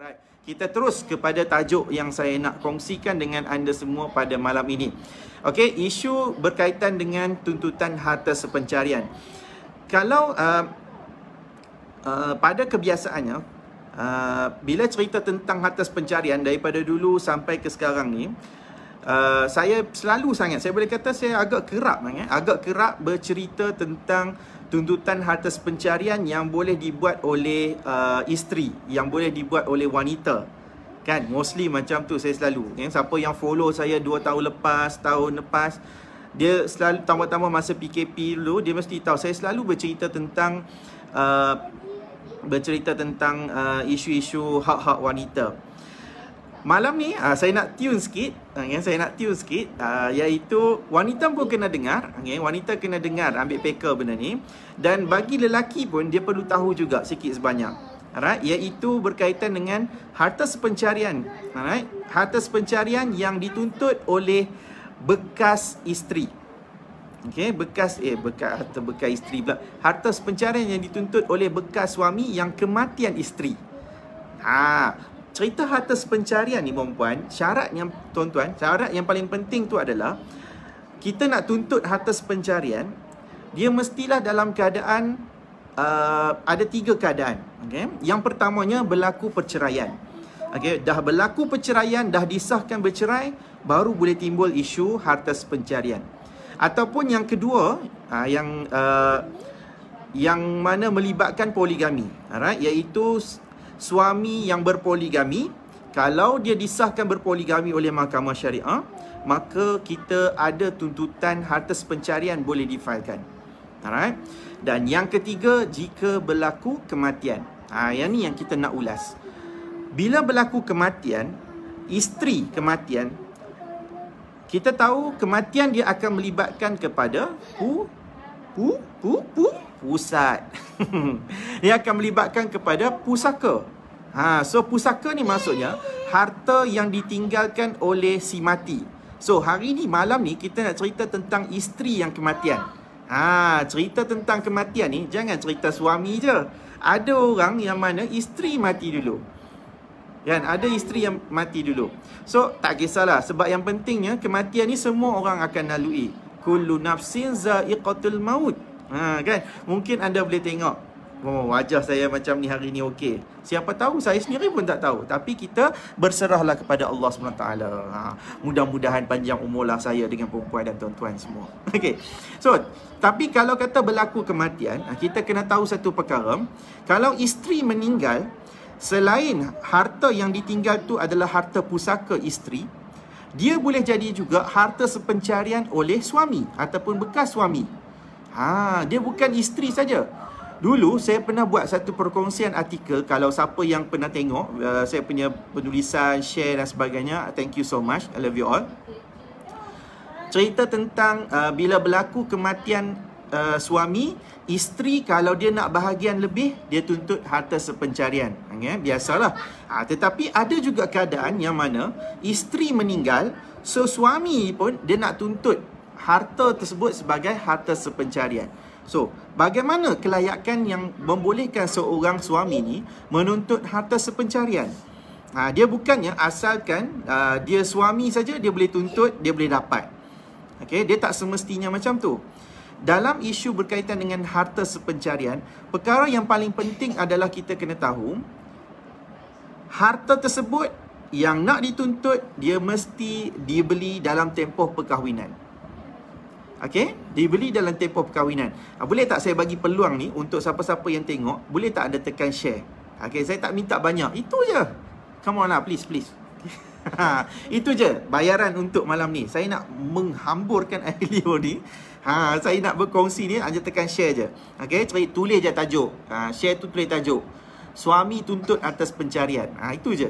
Alright, kita terus kepada tajuk yang saya nak kongsikan dengan anda semua pada malam ini. Okey, isu berkaitan dengan tuntutan harta sepencarian. Kalau pada kebiasaannya, bila cerita tentang harta sepencarian daripada dulu sampai ke sekarang ni, saya selalu sangat, saya boleh kata saya agak kerap bercerita tentang tuntutan harta sepencarian yang boleh dibuat oleh isteri, yang boleh dibuat oleh wanita. Kan, mostly macam tu saya selalu. Siapa yang follow saya 2 tahun lepas, tahun lepas, dia selalu, tambah-tambah masa PKP dulu, dia mesti tahu saya selalu bercerita tentang isu-isu hak-hak wanita. Malam ni saya nak tune sikit, iaitu wanita pun kena dengar, wanita kena dengar, ambil peka benda ni. Dan bagi lelaki pun dia perlu tahu juga sikit sebanyak. Alright, iaitu berkaitan dengan harta sepencarian. Alright, harta sepencarian yang dituntut oleh bekas isteri. Bekas isteri pula. Harta sepencarian yang dituntut oleh bekas suami yang kematian isteri. Cerita harta sepencarian ni puan-puan, syarat yang paling penting tu adalah kita nak tuntut harta sepencarian, dia mestilah dalam keadaan ada 3 keadaan. Yang pertamanya berlaku perceraian. Dah berlaku perceraian, dah disahkan bercerai, baru boleh timbul isu harta sepencarian. Ataupun yang kedua, yang mana melibatkan poligami, iaitu suami yang berpoligami. Kalau dia disahkan berpoligami oleh mahkamah syariah, maka kita ada tuntutan harta sepencarian boleh difailkan. Alright. Dan yang ketiga, jika berlaku kematian. Yang ni yang kita nak ulas. Bila berlaku kematian, isteri kematian, kita tahu kematian dia akan melibatkan kepada pusat. Dia akan melibatkan kepada pusaka. So pusaka ni maksudnya harta yang ditinggalkan oleh si mati. So hari ni, malam ni kita nak cerita tentang isteri yang kematian. Cerita tentang kematian ni jangan cerita suami je. Ada orang yang mana isteri mati dulu. Ada isteri yang mati dulu. So tak kisahlah, sebab yang pentingnya kematian ni semua orang akan lalui. Kullu nafsin za'iqatul maut. Mungkin anda boleh tengok, wajah saya macam ni hari ni okey. Siapa tahu, saya sendiri pun tak tahu. Tapi kita berserahlah kepada Allah SWT. Mudah-mudahan panjang umurlah saya dengan perempuan dan tuan-tuan semua. So, tapi kalau kata berlaku kematian, kita kena tahu satu perkara. Kalau isteri meninggal, selain harta yang ditinggal tu adalah harta pusaka isteri, dia boleh jadi juga harta sepencarian oleh suami ataupun bekas suami. Dia bukan isteri saja. Dulu saya pernah buat satu perkongsian artikel. Kalau siapa yang pernah tengok saya punya penulisan, share dan sebagainya, thank you so much, I love you all. Cerita tentang bila berlaku kematian suami, isteri kalau dia nak bahagian lebih, dia tuntut harta sepencarian. Biasalah. Tetapi ada juga keadaan yang mana isteri meninggal, so suami pun dia nak tuntut harta tersebut sebagai harta sepencarian. So, bagaimana kelayakan yang membolehkan seorang suami ni menuntut harta sepencarian? Dia bukannya asalkan dia suami saja dia boleh tuntut, dia boleh dapat. Dia tak semestinya macam tu. Dalam isu berkaitan dengan harta sepencarian, perkara yang paling penting adalah kita kena tahu harta tersebut yang nak dituntut, dia mesti dibeli dalam tempoh perkahwinan. Dibeli dalam tempoh perkahwinan. Boleh tak saya bagi peluang ni untuk siapa-siapa yang tengok, boleh tak anda tekan share? Saya tak minta banyak, itu je. Come on lah, please. Itu je bayaran untuk malam ni. Saya nak menghamburkan audio ni. Saya nak berkongsi ni, anda tekan share je. Tulis je tajuk. Share tu tulis tajuk, suami tuntut atas pencarian. Itu je.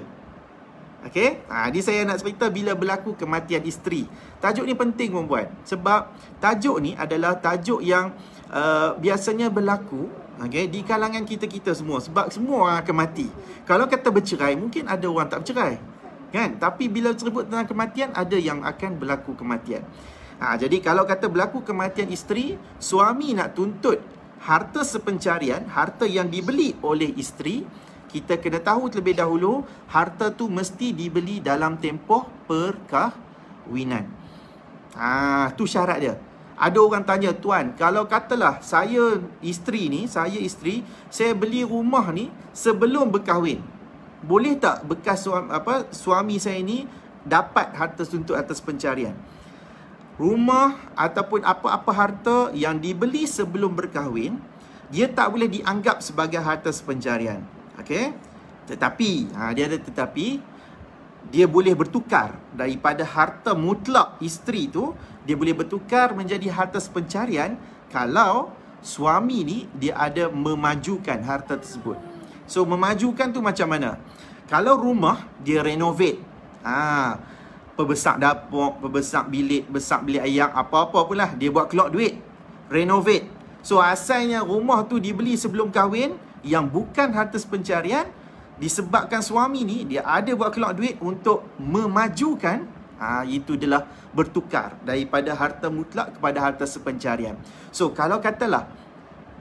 Ni saya nak cerita bila berlaku kematian isteri. Tajuk ni penting perempuan, sebab tajuk ni adalah tajuk yang biasanya berlaku di kalangan kita semua. Sebab semua orang akan mati. Kalau kata bercerai, mungkin ada orang tak bercerai, tapi bila sebut tentang kematian, ada yang akan berlaku kematian. Jadi kalau kata berlaku kematian isteri, suami nak tuntut harta sepencarian, harta yang dibeli oleh isteri, kita kena tahu terlebih dahulu, harta tu mesti dibeli dalam tempoh perkahwinan. Tu syarat dia. Ada orang tanya, tuan, kalau katalah saya isteri, saya beli rumah ni sebelum berkahwin, boleh tak bekas suami saya ni dapat harta untuk atas pencarian? Rumah ataupun apa-apa harta yang dibeli sebelum berkahwin, dia tak boleh dianggap sebagai harta pencarian. Okey? Tetapi, dia ada tetapi, dia boleh bertukar daripada harta mutlak isteri tu, dia boleh bertukar menjadi harta pencarian kalau suami ni dia ada memajukan harta tersebut. So, memajukan tu macam mana? Kalau rumah dia renovate, perbesar dapur, perbesar bilik, besar bilik air, apa-apa pula, dia buat keluar duit, renovate. So, asalnya rumah tu dibeli sebelum kahwin, yang bukan harta pencarian, disebabkan suami ni dia ada buat keluar duit untuk memajukan, itu adalah bertukar daripada harta mutlak kepada harta pencarian. So, kalau katalah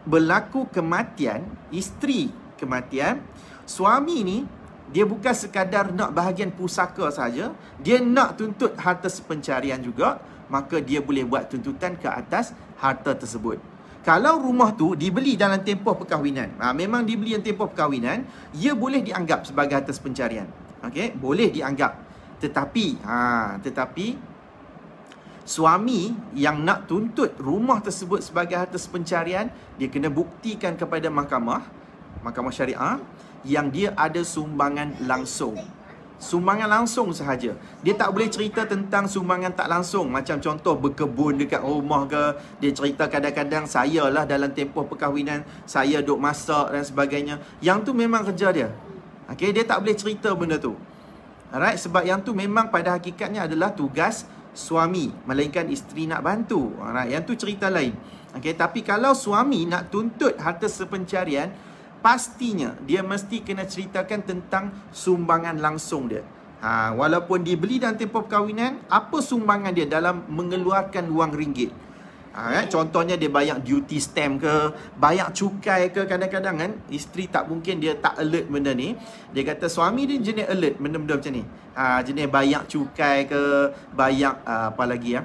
berlaku kematian, isteri kematian, suami ni dia bukan sekadar nak bahagian pusaka saja, dia nak tuntut harta pencarian juga, maka dia boleh buat tuntutan ke atas harta tersebut. Kalau rumah tu dibeli dalam tempoh perkahwinan, memang dibeli dalam tempoh perkahwinan, ia boleh dianggap sebagai harta pencarian. Okey, boleh dianggap. Tetapi suami yang nak tuntut rumah tersebut sebagai harta pencarian, dia kena buktikan kepada mahkamah syariah yang dia ada sumbangan langsung. Sumbangan langsung sahaja. Dia tak boleh cerita tentang sumbangan tak langsung. Macam contoh berkebun dekat rumah ke. Dia cerita kadang-kadang, saya lah dalam tempoh perkahwinan, saya duk masak dan sebagainya. Yang tu memang kerja dia. Okay, dia tak boleh cerita benda tu. Alright, sebab yang tu memang pada hakikatnya adalah tugas suami, melainkan isteri nak bantu. Alright, yang tu cerita lain. Okay, tapi kalau suami nak tuntut harta pencarian, pastinya dia mesti kena ceritakan tentang sumbangan langsung dia. Walaupun dibeli dalam tempoh perkahwinan, apa sumbangan dia dalam mengeluarkan wang ringgit. Contohnya dia bayar duty stamp ke, bayar cukai ke. Kadang-kadang kan isteri tak mungkin dia tak alert benda ni. Dia kata suami dia jenis alert benda-benda macam ni. Jenis bayar cukai ke, bayar apa lagi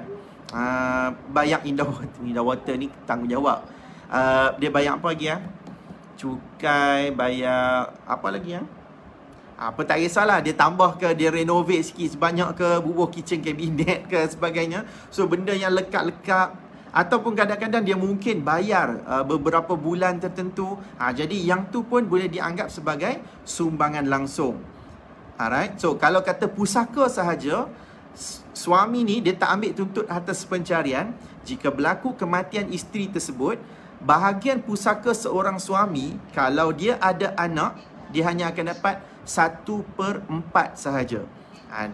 bayar indah water ni tanggungjawab. Dia bayar apa lagi cukai, bayar apa lagi apa tak kisahlah, dia tambah ke, dia renovate sikit sebanyak ke, bubuh kitchen cabinet ke sebagainya. So benda yang lekat-lekat, ataupun kadang-kadang dia mungkin bayar beberapa bulan tertentu. Jadi yang tu pun boleh dianggap sebagai sumbangan langsung. Alright. So kalau kata pusaka sahaja, suami ni dia tak ambil tuntut harta pencarian. Jika berlaku kematian isteri tersebut, bahagian pusaka seorang suami, kalau dia ada anak, dia hanya akan dapat 1/4 sahaja.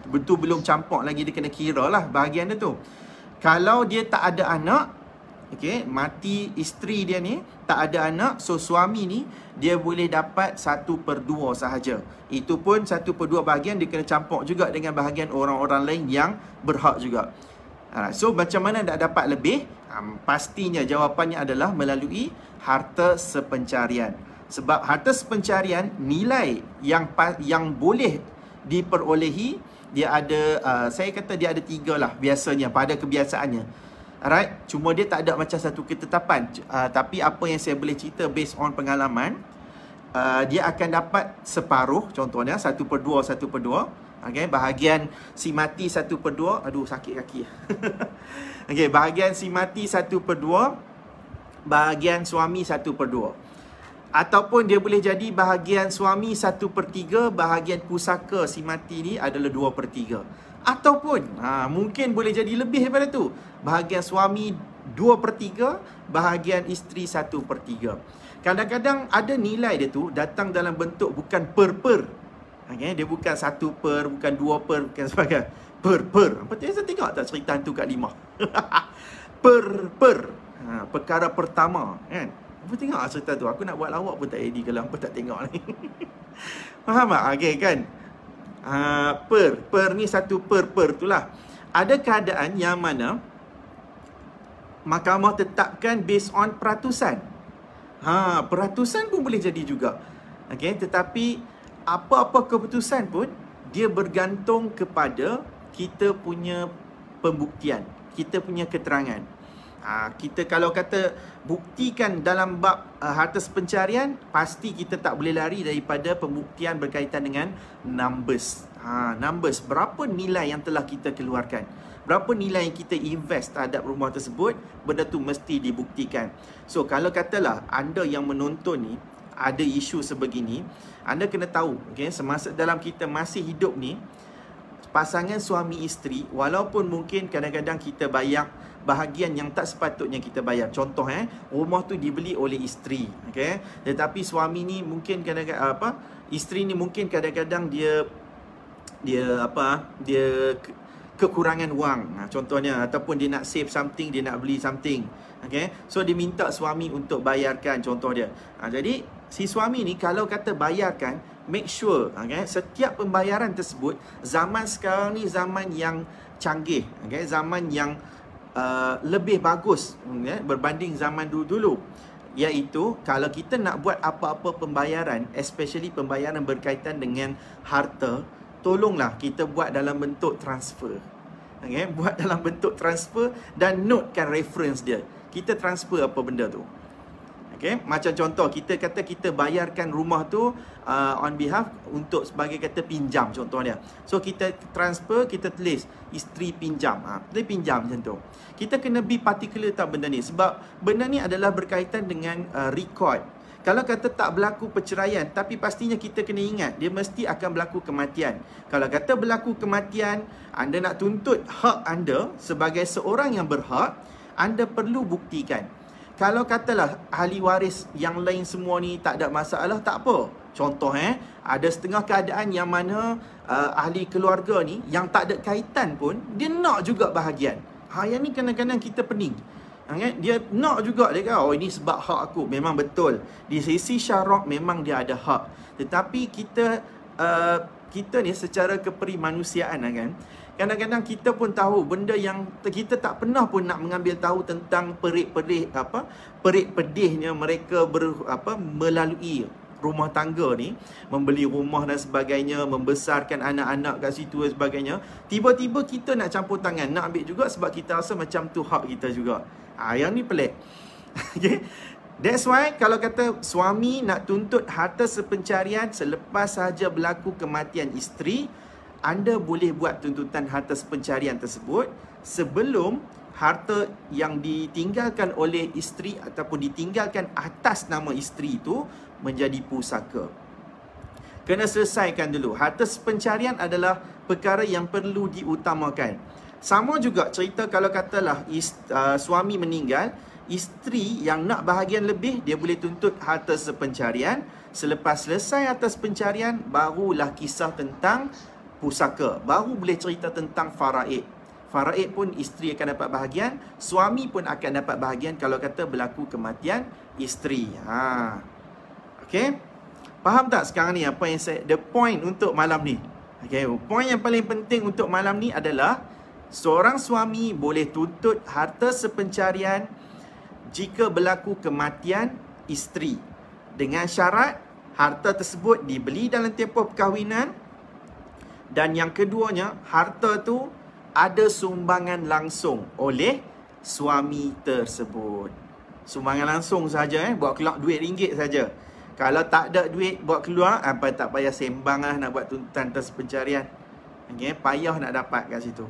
Betul belum campur lagi, dia kena kira lah bahagian dia tu. Kalau dia tak ada anak, mati isteri dia ni, tak ada anak, so suami ni dia boleh dapat 1/2 sahaja. Itu pun 1/2 bahagian dia kena campur juga dengan bahagian orang-orang lain yang berhak juga. So macam mana nak dapat lebih? Pastinya jawapannya adalah melalui harta pencarian. Sebab harta pencarian, nilai yang boleh diperolehi, dia ada, saya kata dia ada 3 lah biasanya pada kebiasaannya. Alright, cuma dia tak ada macam satu ketetapan. Tapi apa yang saya boleh cerita based on pengalaman, dia akan dapat separuh, contohnya 1/2, 1/2. Bahagian si mati 1/2. Aduh, sakit kaki. Bahagian si mati 1/2, bahagian suami 1/2. Ataupun dia boleh jadi bahagian suami 1/3, bahagian pusaka si mati ni adalah 2/3. Ataupun mungkin boleh jadi lebih daripada tu. Bahagian suami 2/3, bahagian isteri 1/3. Kadang-kadang ada nilai dia tu datang dalam bentuk bukan per. Dia bukan 1/, bukan 2/, bukan sebagainya. Per. Betul, saya tengok tak cerita tu kat 5. Per. Perkara pertama, kan? Apa tengok cerita tu? Aku nak buat lawak pun tak edit kalau apa tak tengok ni. Faham tak? Kan? Per ni 1/per tu lah. Ada keadaan yang mana mahkamah tetapkan based on peratusan. Peratusan pun boleh jadi juga. Okey, tetapi apa-apa keputusan pun dia bergantung kepada kita punya pembuktian, kita punya keterangan. Kita kalau kata buktikan dalam bab harta pencarian, pasti kita tak boleh lari daripada pembuktian berkaitan dengan numbers. Numbers, berapa nilai yang telah kita keluarkan, berapa nilai yang kita invest terhadap rumah tersebut, benda tu mesti dibuktikan. So kalau katalah anda yang menonton ni ada isu sebegini, anda kena tahu, okay, semasa dalam kita masih hidup ni, pasangan suami isteri, walaupun mungkin kadang-kadang kita bayar bahagian yang tak sepatutnya kita bayar. Contoh, rumah tu dibeli oleh isteri, okay? Tetapi suami ni mungkin kadang-kadang isteri ni mungkin kadang-kadang dia kekurangan wang, contohnya, ataupun dia nak save something, dia nak beli something, okay? So dia minta suami untuk bayarkan, contoh dia. Jadi si suami ni kalau kata bayarkan, make sure, okay, setiap pembayaran tersebut, zaman sekarang ni zaman yang canggih, okay, zaman yang lebih bagus, okay, berbanding zaman dulu-dulu. Iaitu kalau kita nak buat apa-apa pembayaran, especially pembayaran berkaitan dengan harta, tolonglah kita buat dalam bentuk transfer. Okay, buat dalam bentuk transfer dan notekan reference dia. Kita transfer apa benda tu. Okay, macam contoh, kita kata kita bayarkan rumah tu on behalf untuk sebagai kata pinjam, contohnya. So kita transfer, kita tulis isteri pinjam, dia pinjam macam tu. Kita kena be particular tak benda ni, sebab benda ni adalah berkaitan dengan record. Kalau kata tak berlaku perceraian, tapi pastinya kita kena ingat, dia mesti akan berlaku kematian. Kalau kata berlaku kematian, anda nak tuntut hak anda sebagai seorang yang berhak, anda perlu buktikan. Kalau katalah ahli waris yang lain semua ni tak ada masalah, tak apa. Contoh, ada setengah keadaan yang mana ahli keluarga ni yang tak ada kaitan pun, dia nak juga bahagian. Yang ni kadang-kadang kita pening. Dia nak juga, dia kata, oh ini sebab hak aku. Memang betul, di sisi syarak memang dia ada hak. Tetapi kita ni secara keperimanusiaan, kan, kadang-kadang kita pun tahu benda yang kita tak pernah pun nak mengambil tahu tentang perik-pedihnya mereka melalui rumah tangga ni, membeli rumah dan sebagainya, membesarkan anak-anak kat situ dan sebagainya. Tiba-tiba kita nak campur tangan, nak ambil juga sebab kita rasa macam tu hak kita juga. Yang ni pelik. Okay? That's why kalau kata suami nak tuntut harta sepencarian selepas sahaja berlaku kematian isteri, anda boleh buat tuntutan harta sepencarian tersebut sebelum harta yang ditinggalkan oleh isteri ataupun ditinggalkan atas nama isteri itu menjadi pusaka. Kena selesaikan dulu. Harta sepencarian adalah perkara yang perlu diutamakan. Sama juga cerita kalau katalah suami meninggal, isteri yang nak bahagian lebih, dia boleh tuntut harta sepencarian. Selepas selesai harta sepencarian, barulah kisah tentang pusaka. Baru boleh cerita tentang faraid. Faraid pun isteri akan dapat bahagian, suami pun akan dapat bahagian kalau kata berlaku kematian isteri. Okey? Faham tak sekarang ni apa yang the point untuk malam ni? Okey, point yang paling penting untuk malam ni adalah seorang suami boleh tuntut harta sepencarian jika berlaku kematian isteri, dengan syarat harta tersebut dibeli dalam tempoh perkahwinan. Dan yang keduanya, harta tu ada sumbangan langsung oleh suami tersebut. Sumbangan langsung saja, buat keluar duit ringgit saja. Kalau tak ada duit buat keluar, tak payah sembang lah nak buat tuntutan atas pencarian. Okay, payah nak dapat kat situ.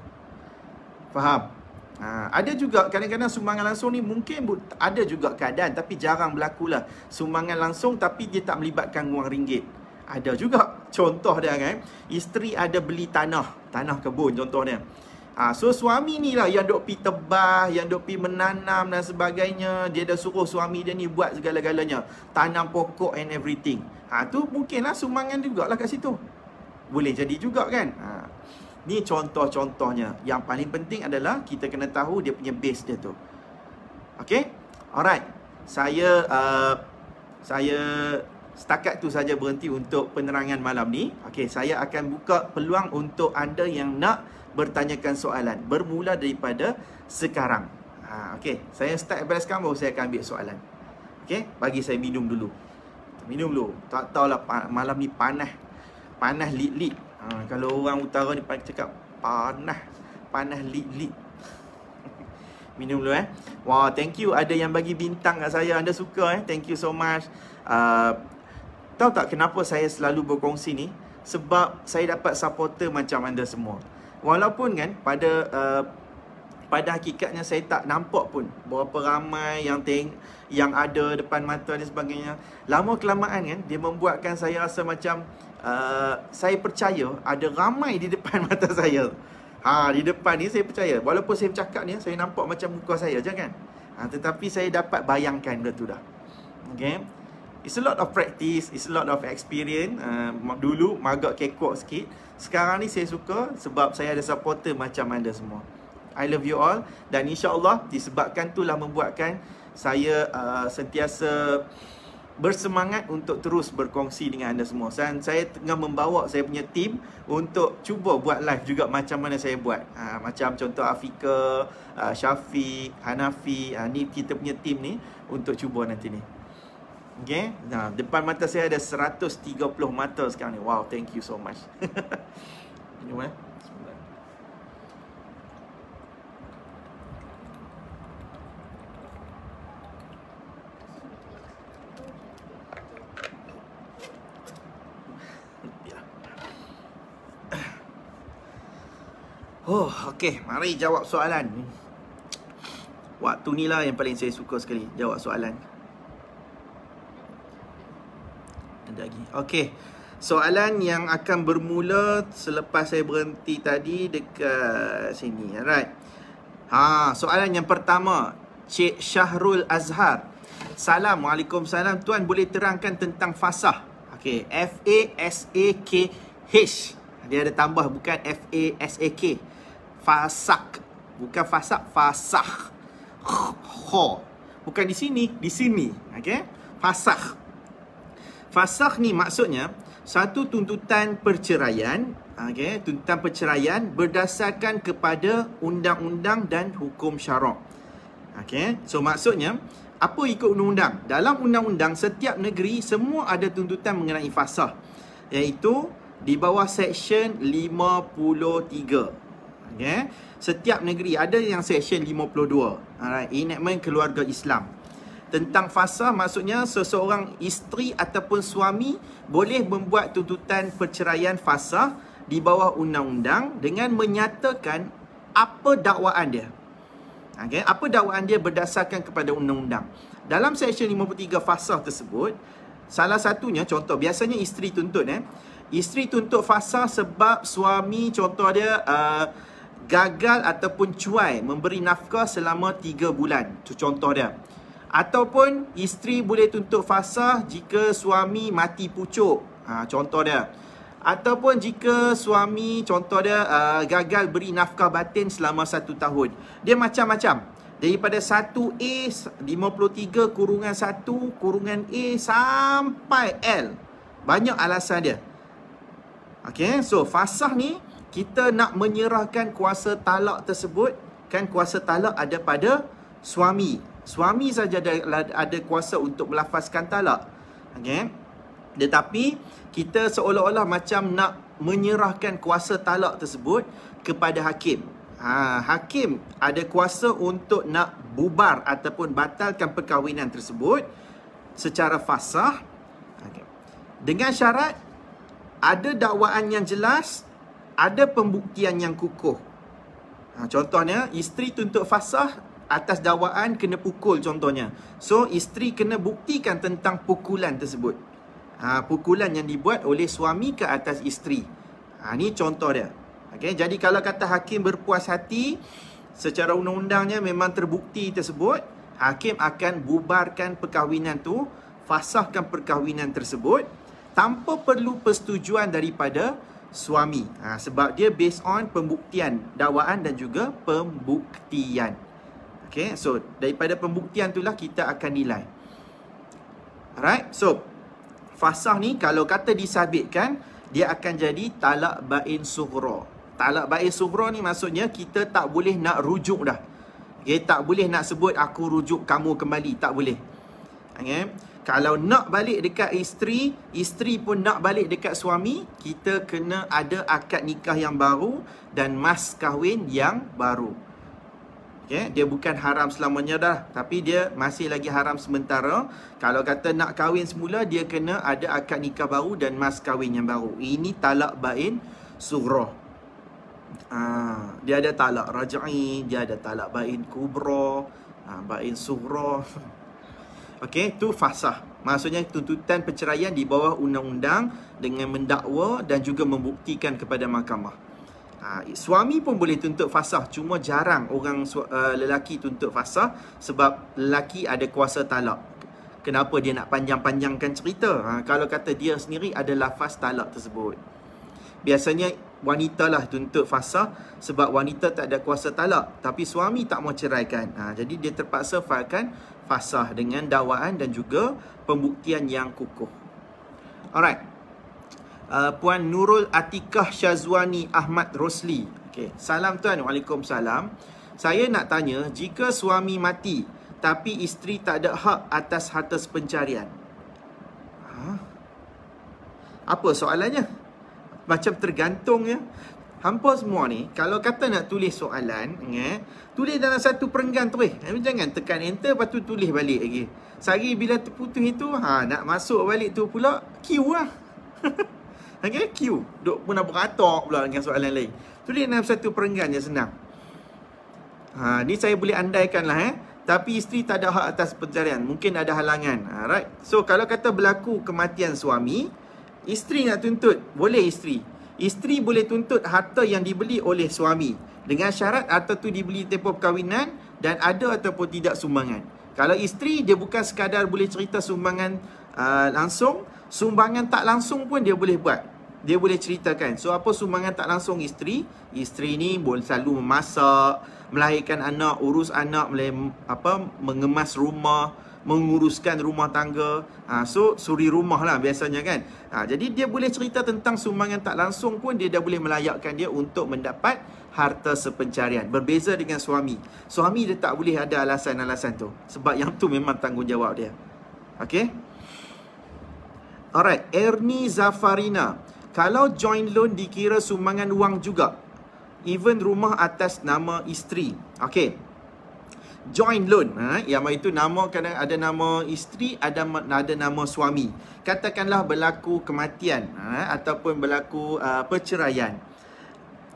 Faham? Ada juga kadang-kadang sumbangan langsung ni mungkin ada juga keadaan, tapi jarang berlaku lah. Sumbangan langsung tapi dia tak melibatkan wang ringgit. Ada juga. Contoh dia, kan, isteri ada beli tanah kebun contohnya. So suami ni lah yang duk pi tebah, yang duk pi menanam dan sebagainya. Dia dah suruh suami dia ni buat segala-galanya, tanam pokok and everything. Tu mungkinlah sumbangan jugalah kat situ. Boleh jadi juga, kan. Ni contoh-contohnya. Yang paling penting adalah kita kena tahu dia punya base dia tu. Okay? Alright. Saya setakat tu saja berhenti untuk penerangan malam ni. Okey, saya akan buka peluang untuk anda yang nak bertanyakan soalan, bermula daripada sekarang. Okey, saya start daripada sekarang baru saya akan ambil soalan. Okey, bagi saya minum dulu. Minum dulu. Tak tahulah malam ni panas. Panas lit-lit. Kalau orang utara ni cakap panas. Panas lit-lit. Minum dulu Wah, thank you. Ada yang bagi bintang kat saya. Anda suka Thank you so much. Tahu tak kenapa saya selalu berkongsi ni? Sebab saya dapat supporter macam anda semua. Walaupun kan pada hakikatnya saya tak nampak pun berapa ramai yang ada depan mata dan sebagainya. Lama kelamaan kan dia membuatkan saya rasa macam saya percaya ada ramai di depan mata saya. Di depan ni saya percaya. Walaupun saya bercakap ni saya nampak macam muka saya je kan. Tetapi saya dapat bayangkan benda tu dah. Okay. It's a lot of practice, it's a lot of experience. Dulu agak kekok sikit. Sekarang ni saya suka sebab saya ada supporter macam anda semua. I love you all. Dan insya-Allah disebabkan itulah membuatkan saya sentiasa bersemangat untuk terus berkongsi dengan anda semua. Dan saya tengah membawa saya punya team untuk cuba buat live juga macam mana saya buat. Macam contoh Afika, Syafiq, Hanafi. Ni kita punya team ni untuk cuba nanti ni. Okay. Nah, depan mata saya ada 130 mata sekarang ni. Wow, thank you so much. Minum Oh, okey. Mari jawab soalan. Waktu ni lah yang paling saya suka sekali. Jawab soalan. Ada lagi. Okey. Soalan yang akan bermula selepas saya berhenti tadi dekat sini. Alright. Soalan yang pertama. Cik Syahrul Azhar. Salam. Waalaikumsalam. Tuan boleh terangkan tentang fasah. Okey. F-A-S-A-K-H. Dia ada tambah bukan F-A-S-A-K. Fasak. Bukan fasak, fasah. Kho. Bukan di sini, di sini. Okey? Fasah. Fasah ni maksudnya satu tuntutan perceraian, okey, tuntutan perceraian berdasarkan kepada undang-undang dan hukum syarak. Okey? So maksudnya apa ikut undang-undang? Dalam undang-undang setiap negeri semua ada tuntutan mengenai fasah, iaitu di bawah Seksyen 53. Okay. Setiap negeri ada yang Seksyen 52. Alright, Enactment Keluarga Islam. Tentang fasah maksudnya seseorang isteri ataupun suami boleh membuat tuntutan perceraian fasah di bawah undang-undang dengan menyatakan apa dakwaan dia. Okay. Apa dakwaan dia berdasarkan kepada undang-undang. Dalam Seksyen 53 fasah tersebut, salah satunya contoh biasanya isteri tuntut isteri tuntut fasah sebab suami contoh dia gagal ataupun cuai memberi nafkah selama 3 bulan. Itu contoh dia. Ataupun isteri boleh tuntut fasah jika suami mati pucuk. Contoh dia. Ataupun jika suami contoh dia gagal beri nafkah batin selama 1 tahun. Dia macam-macam. Daripada 1A 53-1 A sampai L. Banyak alasan dia. Okay, so fasah ni kita nak menyerahkan kuasa talak tersebut. Kan kuasa talak ada pada suami. Suami saja ada kuasa untuk melafazkan talak. Okay. Tetapi kita seolah-olah macam nak menyerahkan kuasa talak tersebut kepada hakim. Hakim ada kuasa untuk nak bubar ataupun batalkan perkahwinan tersebut secara fasah. Okay. Dengan syarat ada dakwaan yang jelas, ada pembuktian yang kukuh. Contohnya, isteri tuntut fasah atas dakwaan kena pukul contohnya. So, isteri kena buktikan tentang pukulan tersebut. Pukulan yang dibuat oleh suami ke atas isteri. Ni contoh dia. Okay, jadi kalau kata hakim berpuas hati, secara undang-undangnya memang terbukti tersebut, hakim akan bubarkan perkahwinan tu, fasahkan perkahwinan tersebut tanpa perlu persetujuan daripada suami. Sebab dia based on pembuktian dakwaan dan juga pembuktian. Okay, so daripada pembuktian itulah kita akan nilai. Alright, so fasah ni kalau kata disabitkan, dia akan jadi talak bain sughra. Talak bain sughra ni maksudnya kita tak boleh nak rujuk dah. Okay, tak boleh nak sebut aku rujuk kamu kembali, tak boleh. Okay. Kalau nak balik dekat isteri, isteri pun nak balik dekat suami, kita kena ada akad nikah yang baru dan mas kahwin yang baru. Okay? Dia bukan haram selamanya dah, tapi dia masih lagi haram sementara. Kalau kata nak kahwin semula, dia kena ada akad nikah baru dan mas kahwin yang baru. Ini talak bain sughra. Dia ada talak raj'i, dia ada talak bain kubra, bain sughra. Okey, tu fasah. Maksudnya tuntutan perceraian di bawah undang-undang dengan mendakwa dan juga membuktikan kepada mahkamah. Suami pun boleh tuntut fasah, cuma jarang orang lelaki tuntut fasah sebab lelaki ada kuasa talak. Kenapa dia nak panjang-panjangkan cerita? Kalau kata dia sendiri ada lafaz talak tersebut. Biasanya wanita lah tuntut fasah sebab wanita tak ada kuasa talak, tapi suami tak mau ceraikan. Jadi dia terpaksa failkan fasah dengan dakwaan dan juga pembuktian yang kukuh. Alright. Puan Nurul Atikah Syazwani Ahmad Rosli. Okay. Salam tuan. Waalaikumsalam. Saya nak tanya, jika suami mati tapi isteri tak ada hak atas harta pencarian, apa soalannya? Macam tergantung ya. Hampa semua ni, kalau kata nak tulis soalan, tulis dalam satu perenggan tu. Jangan tekan enter, lepas tu tulis balik lagi. Sehari bila terputus itu, nak masuk balik tu pula, queue lah. Okay, queue. Duk pun nak beratok pula dengan soalan lain. Tulis dalam satu perenggan je, senang. Ni saya boleh andaikan lah Tapi isteri tak ada hak atas pencarian. Mungkin ada halangan. Right. So, kalau kata berlaku kematian suami, isteri nak tuntut, boleh isteri. Isteri boleh tuntut harta yang dibeli oleh suami dengan syarat harta tu dibeli tempoh perkahwinan dan ada ataupun tidak sumbangan. Kalau isteri, dia bukan sekadar boleh cerita sumbangan langsung, sumbangan tak langsung pun dia boleh buat. Dia boleh ceritakan. So, apa sumbangan tak langsung isteri? Isteri ni boleh selalu memasak, melahirkan anak, urus anak, mengemas rumah, menguruskan rumah tangga. So, suri rumah lah biasanya kan. Jadi, dia boleh cerita tentang sumbangan tak langsung pun dia dah boleh melayakkan dia untuk mendapat harta sepencarian. Berbeza dengan suami. Suami dia tak boleh ada alasan-alasan tu. Sebab yang tu memang tanggungjawab dia. Okay? Alright. Ernie Zafarina. Kalau joint loan dikira sumbangan wang juga, even rumah atas nama isteri. Okay. Joint loan, yang itu nama kadang ada nama isteri, ada nama suami. Katakanlah berlaku kematian ataupun berlaku perceraian,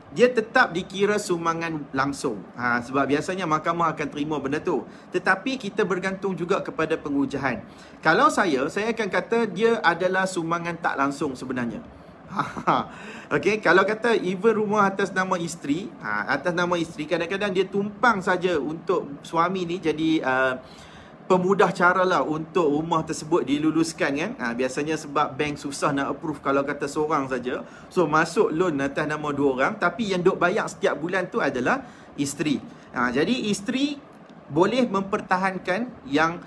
dia tetap dikira sumbangan langsung. Sebab biasanya mahkamah akan terima benda tu. Tetapi kita bergantung juga kepada pengujahan. Kalau saya akan kata dia adalah sumbangan tak langsung sebenarnya. Okey, kalau kata even rumah atas nama isteri, atas nama isteri, kadang-kadang dia tumpang saja untuk suami ni jadi pemudah cara lah untuk rumah tersebut diluluskan kan. Biasanya sebab bank susah nak approve kalau kata seorang saja. So masuk loan atas nama dua orang, tapi yang duk bayar setiap bulan tu adalah isteri. Jadi isteri boleh mempertahankan yang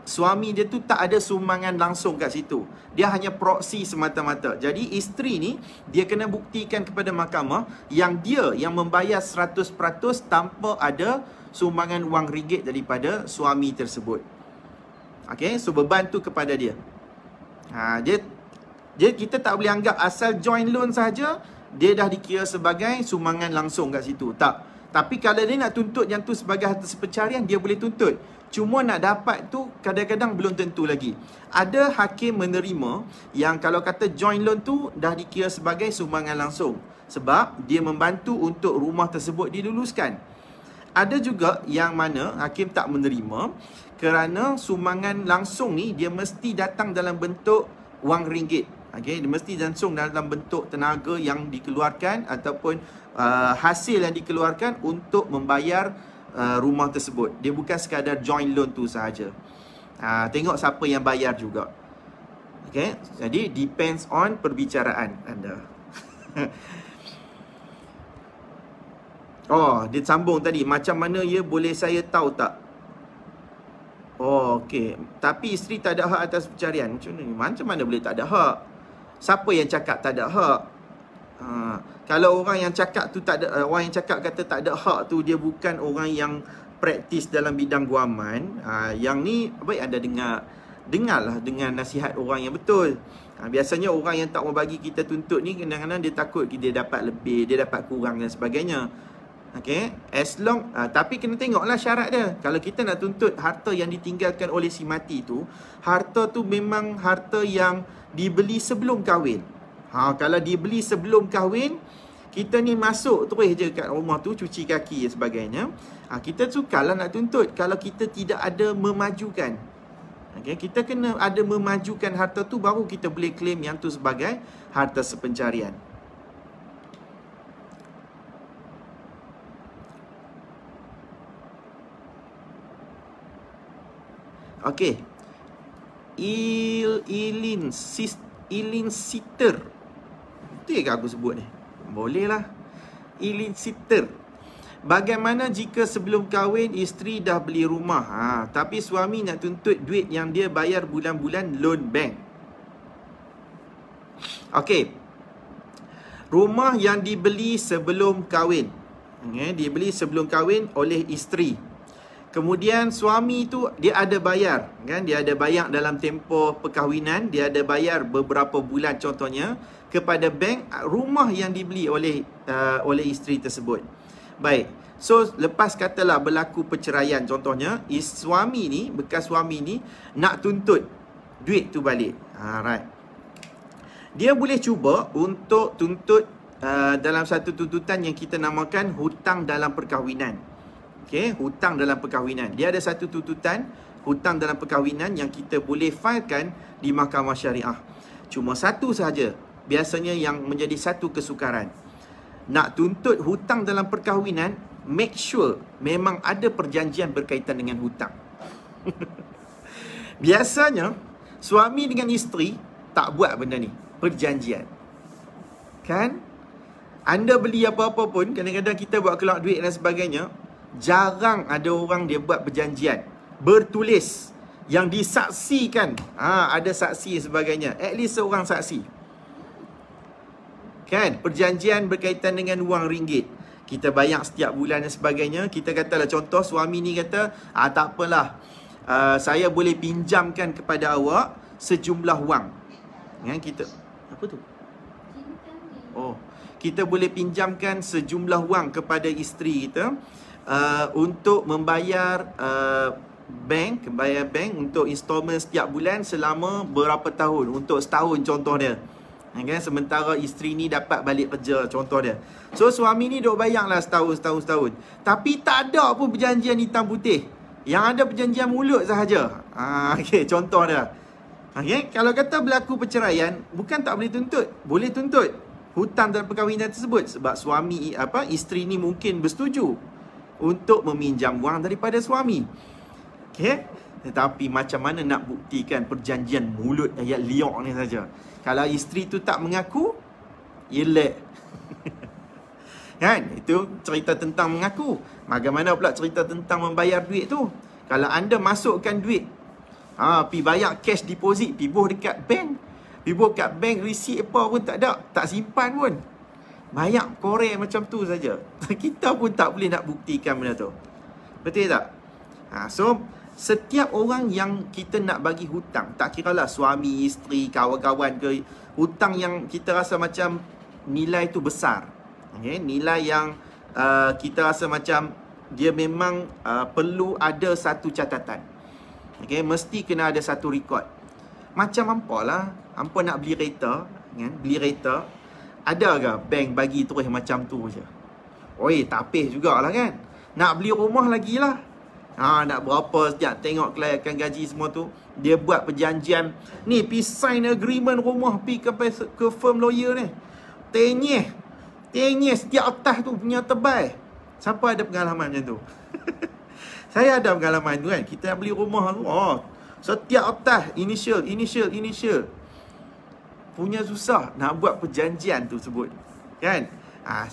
suami dia tu tak ada sumbangan langsung kat situ. Dia hanya proksi semata-mata. Jadi isteri ni dia kena buktikan kepada mahkamah yang dia yang membayar 100% tanpa ada sumbangan wang ringgit daripada suami tersebut. Okay, so beban tu kepada dia. Dia kita tak boleh anggap asal joint loan saja dia dah dikira sebagai sumbangan langsung kat situ. Tak. Tapi kalau dia nak tuntut yang tu sebagai harta sepencarian, dia boleh tuntut. Cuma nak dapat tu kadang-kadang belum tentu lagi. Ada hakim menerima yang kalau kata joint loan tu dah dikira sebagai sumbangan langsung. Sebab dia membantu untuk rumah tersebut diluluskan. Ada juga yang mana hakim tak menerima kerana sumbangan langsung ni dia mesti datang dalam bentuk wang ringgit. Okay, dia mesti langsung dalam bentuk tenaga yang dikeluarkan ataupun hasil yang dikeluarkan untuk membayar rumah tersebut. Dia bukan sekadar joint loan tu sahaja. Tengok siapa yang bayar juga. Okay, jadi depends on perbicaraan anda. Oh, dia sambung tadi. Macam mana ya boleh saya tahu tak? Oh, okey. Tapi isteri tak ada hak atas pencarian. Macam mana boleh tak ada hak? Siapa yang cakap tak ada hak? Kalau orang yang cakap tu tak ada, orang yang cakap kata tak ada hak tu, dia bukan orang yang praktis dalam bidang guaman, yang ni baik anda dengarlah dengan nasihat orang yang betul. Biasanya orang yang tak mau bagi kita tuntut ni, kadang-kadang dia takut dia dapat lebih, dia dapat kurang dan sebagainya. Okay, as long tapi kena tengoklah syarat dia. Kalau kita nak tuntut harta yang ditinggalkan oleh si mati tu, harta tu memang harta yang dibeli sebelum kahwin. Kalau dibeli sebelum kahwin, kita ni masuk terus je kat rumah tu, cuci kaki dan sebagainya, kita sukarlah nak tuntut. Kalau kita tidak ada memajukan, okay, kita kena ada memajukan harta tu, baru kita boleh claim yang tu sebagai harta sepencarian. Okey. Ilin sitter. Betul ke aku sebut ni? Boleh lah. Ilin sitter. Bagaimana jika sebelum kahwin isteri dah beli rumah, tapi suami nak tuntut duit yang dia bayar bulan-bulan loan bank? Okey. Rumah yang dibeli sebelum kahwin, dibeli sebelum kahwin oleh isteri. Kemudian suami tu dia ada bayar, kan? Dia ada bayar dalam tempoh perkahwinan, dia ada bayar beberapa bulan contohnya kepada bank rumah yang dibeli oleh isteri tersebut. Baik. So lepas katalah berlaku perceraian contohnya, suami ni, bekas suami ni nak tuntut duit tu balik. Right. Dia boleh cuba untuk tuntut dalam satu tuntutan yang kita namakan hutang dalam perkahwinan. Okay, hutang dalam perkahwinan. Dia ada satu tuntutan hutang dalam perkahwinan yang kita boleh filekan di mahkamah syariah. Cuma satu sahaja biasanya yang menjadi satu kesukaran. Nak tuntut hutang dalam perkahwinan, make sure memang ada perjanjian berkaitan dengan hutang. Biasanya suami dengan isteri tak buat benda ni, perjanjian. Kan? Anda beli apa-apa pun, kadang-kadang kita buat keluar duit dan sebagainya, jarang ada orang dia buat perjanjian bertulis yang disaksikan. Ada saksi dan sebagainya, at least seorang saksi. Kan? Perjanjian berkaitan dengan wang ringgit, kita bayar setiap bulan dan sebagainya. Kita katalah contoh suami ni kata, tak apalah, saya boleh pinjamkan kepada awak sejumlah wang. Kita apa tu? Kita boleh pinjamkan sejumlah wang kepada isteri kita untuk membayar bank untuk installment setiap bulan selama berapa tahun, untuk setahun contoh dia. Sementara isteri ni dapat balik kerja contoh dia. So suami ni duk bayarlah setahun. Tapi tak ada pun perjanjian hitam putih. Yang ada perjanjian mulut sahaja. Okay, contoh dia. Okay, kalau kata berlaku perceraian, bukan tak boleh tuntut, boleh tuntut hutang dalam perkahwinan tersebut, sebab suami isteri ni mungkin bersetuju untuk meminjam wang daripada suami. Okay? Tetapi macam mana nak buktikan perjanjian mulut ayat liok ni saja? Kalau isteri tu tak mengaku, elak. Kan? Itu cerita tentang mengaku. Bagaimana pula cerita tentang membayar duit tu? Kalau anda masukkan duit, pergi bayar cash deposit, pergi buh dekat bank, receipt apa pun tak ada, tak simpan pun, banyak korek macam tu saja. Kita pun tak boleh nak buktikan benda tu. Betul tak? So setiap orang yang kita nak bagi hutang, tak kiralah suami, isteri, kawan-kawan ke, hutang yang kita rasa macam nilai tu besar, nilai yang kita rasa macam dia memang perlu ada satu catatan, mesti kena ada satu rekod. Macam hampa nak beli kereta, ada ke bank bagi terus macam tu je? Tak payah jugalah kan. Nak beli rumah lagi lah, nak berapa setiap tengok kelayakan gaji semua tu, dia buat perjanjian ni, pi sign agreement rumah, pi ke firm lawyer ni, tenyeh setiap atas tu punya tebal. Siapa ada pengalaman macam tu? Saya ada pengalaman tu kan. Kita nak beli rumah tu, setiap atas initial punya susah nak buat perjanjian tu sebut, kan?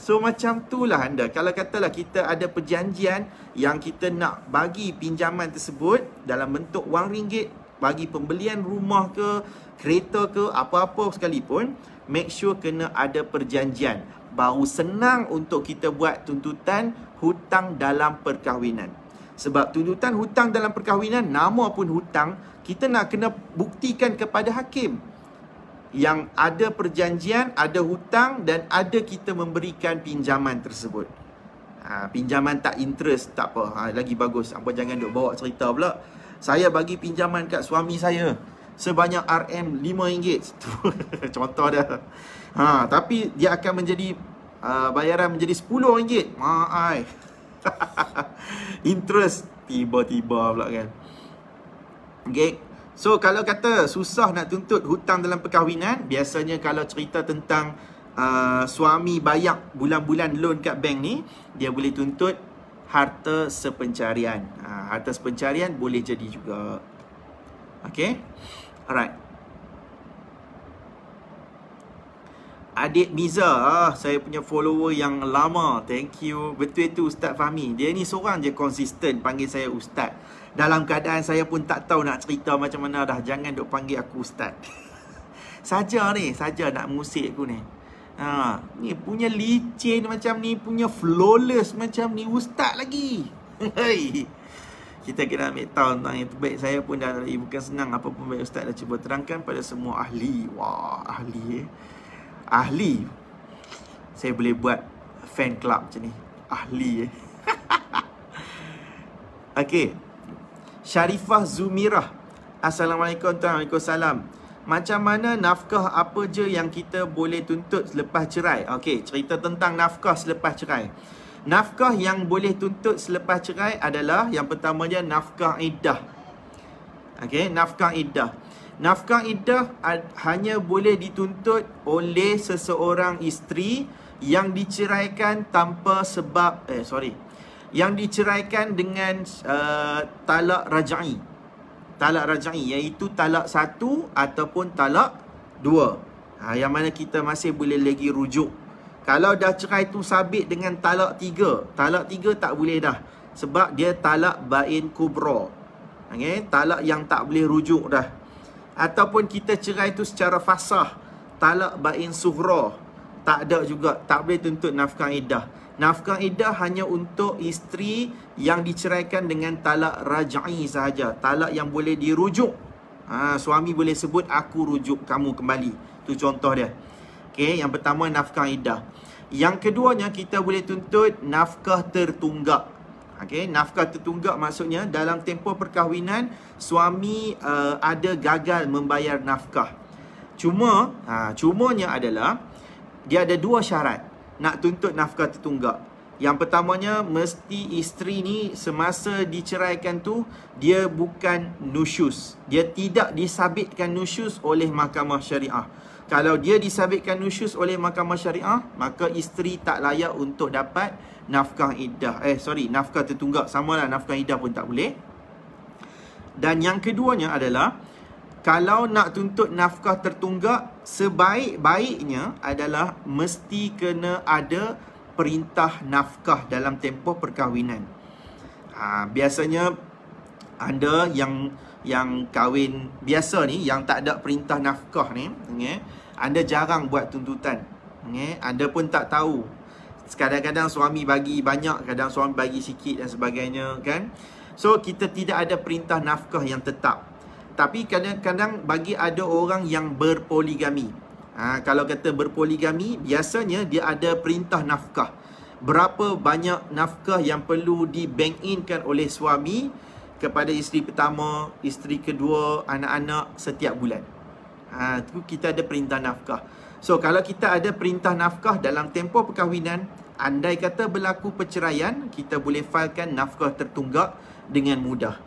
So macam itulah anda. Kalau katalah kita ada perjanjian yang kita nak bagi pinjaman tersebut dalam bentuk wang ringgit, bagi pembelian rumah ke, kereta ke, apa-apa sekalipun, make sure kena ada perjanjian. Baru senang untuk kita buat tuntutan hutang dalam perkahwinan. Sebab tuntutan hutang dalam perkahwinan, nama pun hutang, kita nak kena buktikan kepada hakim yang ada perjanjian, ada hutang dan ada kita memberikan pinjaman tersebut. Pinjaman tak interest, tak apa, lagi bagus. Apa jangan duk bawa cerita pula, saya bagi pinjaman kat suami saya sebanyak RM RM5. Contoh dah. Tapi dia akan menjadi bayaran menjadi RM10. Interest tiba-tiba pula kan. Okay. So kalau kata susah nak tuntut hutang dalam perkahwinan, biasanya kalau cerita tentang suami bayar bulan-bulan loan kat bank ni, dia boleh tuntut harta sepencarian. Harta sepencarian boleh jadi juga. Okay. Alright. Adik Miza, saya punya follower yang lama. Thank you. Betul tu Ustaz Fahmi. Dia ni seorang je konsisten panggil saya Ustaz. Dalam keadaan saya pun tak tahu nak cerita macam mana dah. Jangan duk panggil aku Ustaz. Saja nak musik aku ni. Ni punya licin macam ni, punya flawless macam ni, Ustaz lagi. Kita kena ambil tahu tentang yang terbaik. Saya pun dah bukan senang. Apa pun baik Ustaz dah cuba terangkan pada semua ahli. Wah, ahli ahli. Saya boleh buat fan club macam ni. Ahli Okey. Syarifah Zumirah. Assalamualaikum warahmatullahi wabarakatuh. Macam mana nafkah apa je yang kita boleh tuntut selepas cerai? Okey, cerita tentang nafkah selepas cerai. Nafkah yang boleh tuntut selepas cerai adalah yang pertamanya nafkah iddah. Okey, nafkah iddah. Nafkah iddah hanya boleh dituntut oleh seseorang isteri yang diceraikan tanpa sebab yang diceraikan dengan talak raj'i. Talak raj'i iaitu talak 1 ataupun talak 2. Yang mana kita masih boleh lagi rujuk. Kalau dah cerai tu sabit dengan talak 3, talak 3 tak boleh dah, sebab dia talak bain kubra. Okay? Talak yang tak boleh rujuk dah. Ataupun kita cerai tu secara fasah, talak bain sughra, tak ada juga, tak boleh tuntut nafkah iddah. Nafkah iddah hanya untuk isteri yang diceraikan dengan talak raj'i sahaja, talak yang boleh dirujuk. Suami boleh sebut aku rujuk kamu kembali. Tu contoh dia. Okey, yang pertama nafkah iddah. Yang keduanya kita boleh tuntut nafkah tertunggak. Okey, nafkah tertunggak maksudnya dalam tempoh perkahwinan suami ada gagal membayar nafkah. Cumanya adalah dia ada 2 syarat nak tuntut nafkah tertunggak. Yang pertamanya, mesti isteri ni semasa diceraikan tu dia bukan nusyus. Dia tidak disabitkan nusyus oleh mahkamah syariah. Kalau dia disabitkan nusyus oleh mahkamah syariah, maka isteri tak layak untuk dapat nafkah iddah. Nafkah tertunggak. Samalah, nafkah iddah pun tak boleh. Dan yang keduanya adalah, kalau nak tuntut nafkah tertunggak, sebaik-baiknya adalah mesti kena ada perintah nafkah dalam tempoh perkahwinan. Biasanya ada yang kahwin biasa ni, yang tak ada perintah nafkah ni, anda jarang buat tuntutan. Anda pun tak tahu. Kadang-kadang suami bagi banyak, kadang suami bagi sikit dan sebagainya, kan? So kita tidak ada perintah nafkah yang tetap. Tapi kadang-kadang bagi ada orang yang berpoligami. Kalau kata berpoligami, biasanya dia ada perintah nafkah. Berapa banyak nafkah yang perlu di-bank inkan oleh suami kepada isteri pertama, isteri kedua, anak-anak setiap bulan. Itu kita ada perintah nafkah. So kalau kita ada perintah nafkah dalam tempoh perkahwinan, andai kata berlaku perceraian, kita boleh filekan nafkah tertunggak dengan mudah.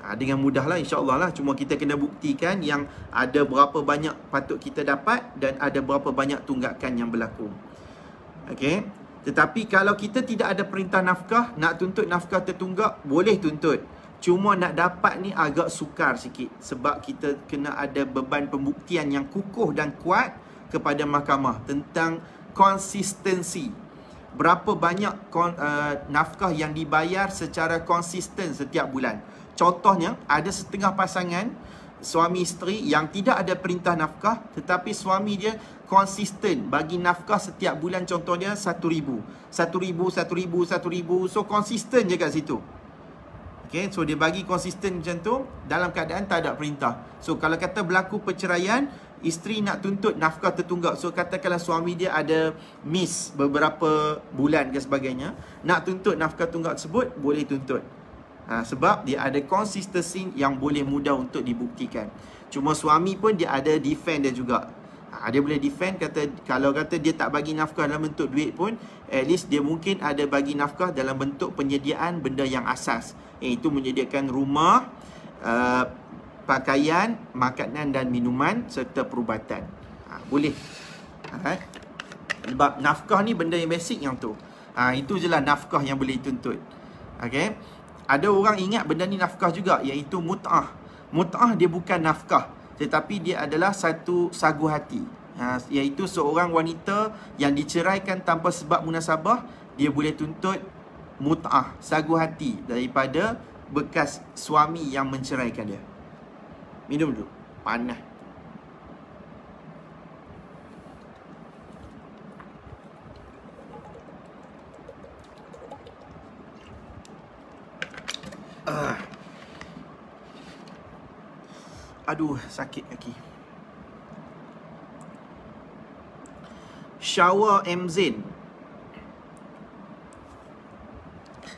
Dengan mudah lah, insyaAllah lah. Cuma kita kena buktikan yang ada berapa banyak patut kita dapat dan ada berapa banyak tunggakan yang berlaku. Okey. Tetapi kalau kita tidak ada perintah nafkah, nak tuntut nafkah tertunggak, boleh tuntut. Cuma nak dapat ni agak sukar sikit, sebab kita kena ada beban pembuktian yang kukuh dan kuat kepada mahkamah tentang konsistensi. Berapa banyak nafkah yang dibayar secara konsisten setiap bulan. Contohnya, ada setengah pasangan suami isteri yang tidak ada perintah nafkah, tetapi suami dia konsisten bagi nafkah setiap bulan. Contohnya 1,000. 1,000, 1,000, 1,000. So konsisten je kat situ. Okay, so dia bagi konsisten macam tu dalam keadaan tak ada perintah. So kalau kata berlaku perceraian, isteri nak tuntut nafkah tertunggak. So katakanlah suami dia ada miss beberapa bulan ke sebagainya, nak tuntut nafkah tunggak tersebut, boleh tuntut. Sebab dia ada konsistensi yang boleh mudah untuk dibuktikan. Cuma suami pun dia ada defend dia juga. Dia boleh defend, kalau kata dia tak bagi nafkah dalam bentuk duit pun, at least dia mungkin ada bagi nafkah dalam bentuk penyediaan benda yang asas. Itu menyediakan rumah, pakaian, makanan dan minuman serta perubatan. Boleh. Sebab nafkah ni benda yang basic yang tu. Itu je lah nafkah yang boleh dituntut. Okay. Ada orang ingat benda ni nafkah juga, iaitu mut'ah. Mut'ah dia bukan nafkah, tetapi dia adalah satu sagu hati. Iaitu seorang wanita yang diceraikan tanpa sebab munasabah, dia boleh tuntut mut'ah, sagu hati daripada bekas suami yang menceraikan dia. Minum dulu, panas. Aduh, sakit kaki. Shower MZin.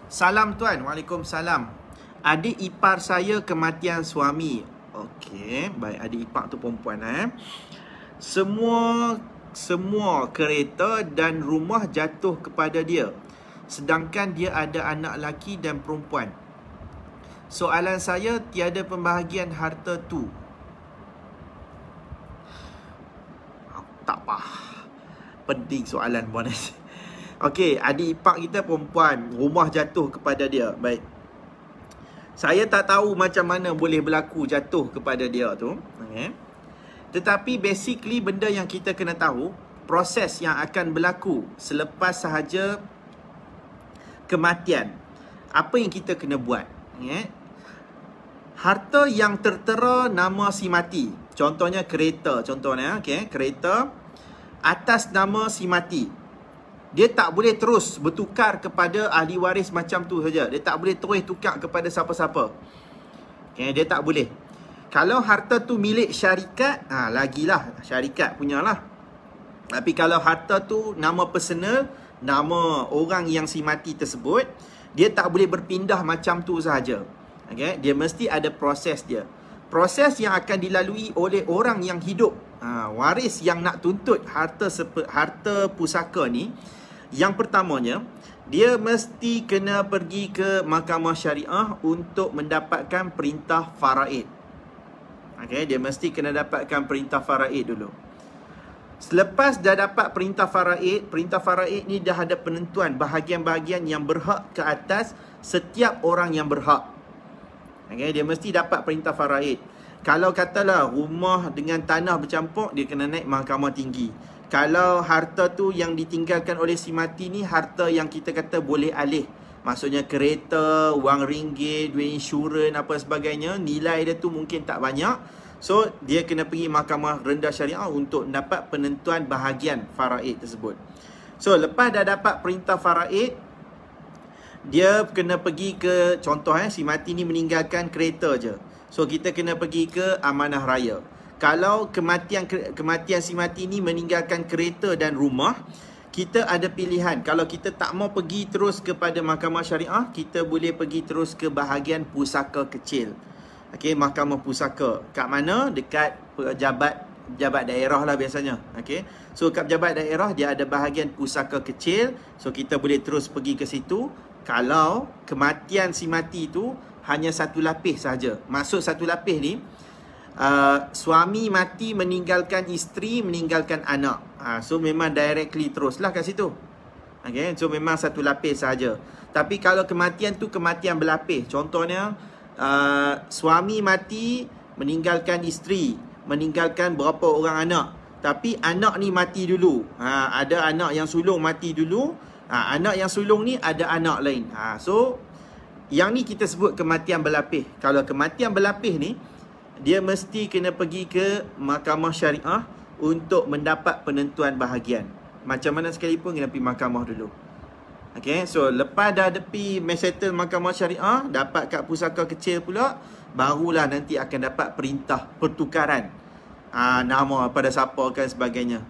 Salam tuan. Waalaikumsalam. Adik ipar saya kematian suami. Okey, baik, adik ipar tu perempuan. Semua kereta dan rumah jatuh kepada dia. Sedangkan dia ada anak lelaki dan perempuan. Soalan saya, tiada pembahagian harta tu. Tak apa. Penting soalan puan. Okey, adik ipar kita perempuan, rumah jatuh kepada dia. Baik. Saya tak tahu macam mana boleh berlaku jatuh kepada dia tu. Okay. Tetapi basically benda yang kita kena tahu, proses yang akan berlaku selepas sahaja kematian. Apa yang kita kena buat? Okay. Harta yang tertera nama si mati. Contohnya kereta. Contohnya, okay, kereta atas nama si mati. Dia tak boleh terus bertukar kepada ahli waris macam tu saja. Dia tak boleh terus tukar kepada siapa-siapa. Okay, dia tak boleh. Kalau harta tu milik syarikat, lagilah syarikat punyalah. Tapi kalau harta tu nama personal, nama orang yang si mati tersebut, dia tak boleh berpindah macam tu sahaja. Okay, dia mesti ada proses dia. Proses yang akan dilalui oleh orang yang hidup. Waris yang nak tuntut harta pusaka ni, yang pertamanya, dia mesti kena pergi ke mahkamah syariah untuk mendapatkan perintah faraid. Okay, dia mesti kena dapatkan perintah faraid dulu. Selepas dah dapat perintah faraid ni dah ada penentuan bahagian-bahagian yang berhak ke atas setiap orang yang berhak. Okay, dia mesti dapat perintah faraid. Kalau katalah rumah dengan tanah bercampur, dia kena naik mahkamah tinggi. Kalau harta tu yang ditinggalkan oleh si mati ni, harta yang kita kata boleh alih, maksudnya kereta, wang ringgit, duit insurans, apa sebagainya, nilai dia tu mungkin tak banyak. So, dia kena pergi mahkamah rendah syariah untuk dapat penentuan bahagian faraid tersebut. So, lepas dah dapat perintah faraid, dia kena pergi ke, contoh si mati ni meninggalkan kereta je. So kita kena pergi ke amanah raya. Kalau kematian si mati ni meninggalkan kereta dan rumah, kita ada pilihan. Kalau kita tak mau pergi terus kepada mahkamah syariah, kita boleh pergi terus ke bahagian pusaka kecil. Okey, mahkamah pusaka. Kat mana? Dekat pejabat daerah lah biasanya. Okey. So kat pejabat daerah dia ada bahagian pusaka kecil. So kita boleh terus pergi ke situ. Kalau kematian si mati tu hanya satu lapis saja. Maksud satu lapis ni, suami mati meninggalkan isteri, meninggalkan anak. So memang directly teruslah kat situ. Okay, so memang satu lapis saja. Tapi kalau kematian tu kematian berlapis, contohnya suami mati meninggalkan isteri, meninggalkan berapa orang anak. Tapi anak ni mati dulu. Ada anak yang sulung mati dulu. Anak yang sulung ni ada anak lain. So yang ni kita sebut kematian berlapis. Kalau kematian berlapis ni, dia mesti kena pergi ke mahkamah syariah untuk mendapat penentuan bahagian. Macam mana sekalipun kena pergi mahkamah dulu. Okay, so lepas dah tepi settle mahkamah syariah, dapat kad pusaka kecil pula, barulah nanti akan dapat perintah pertukaran nama pada siapa dan sebagainya.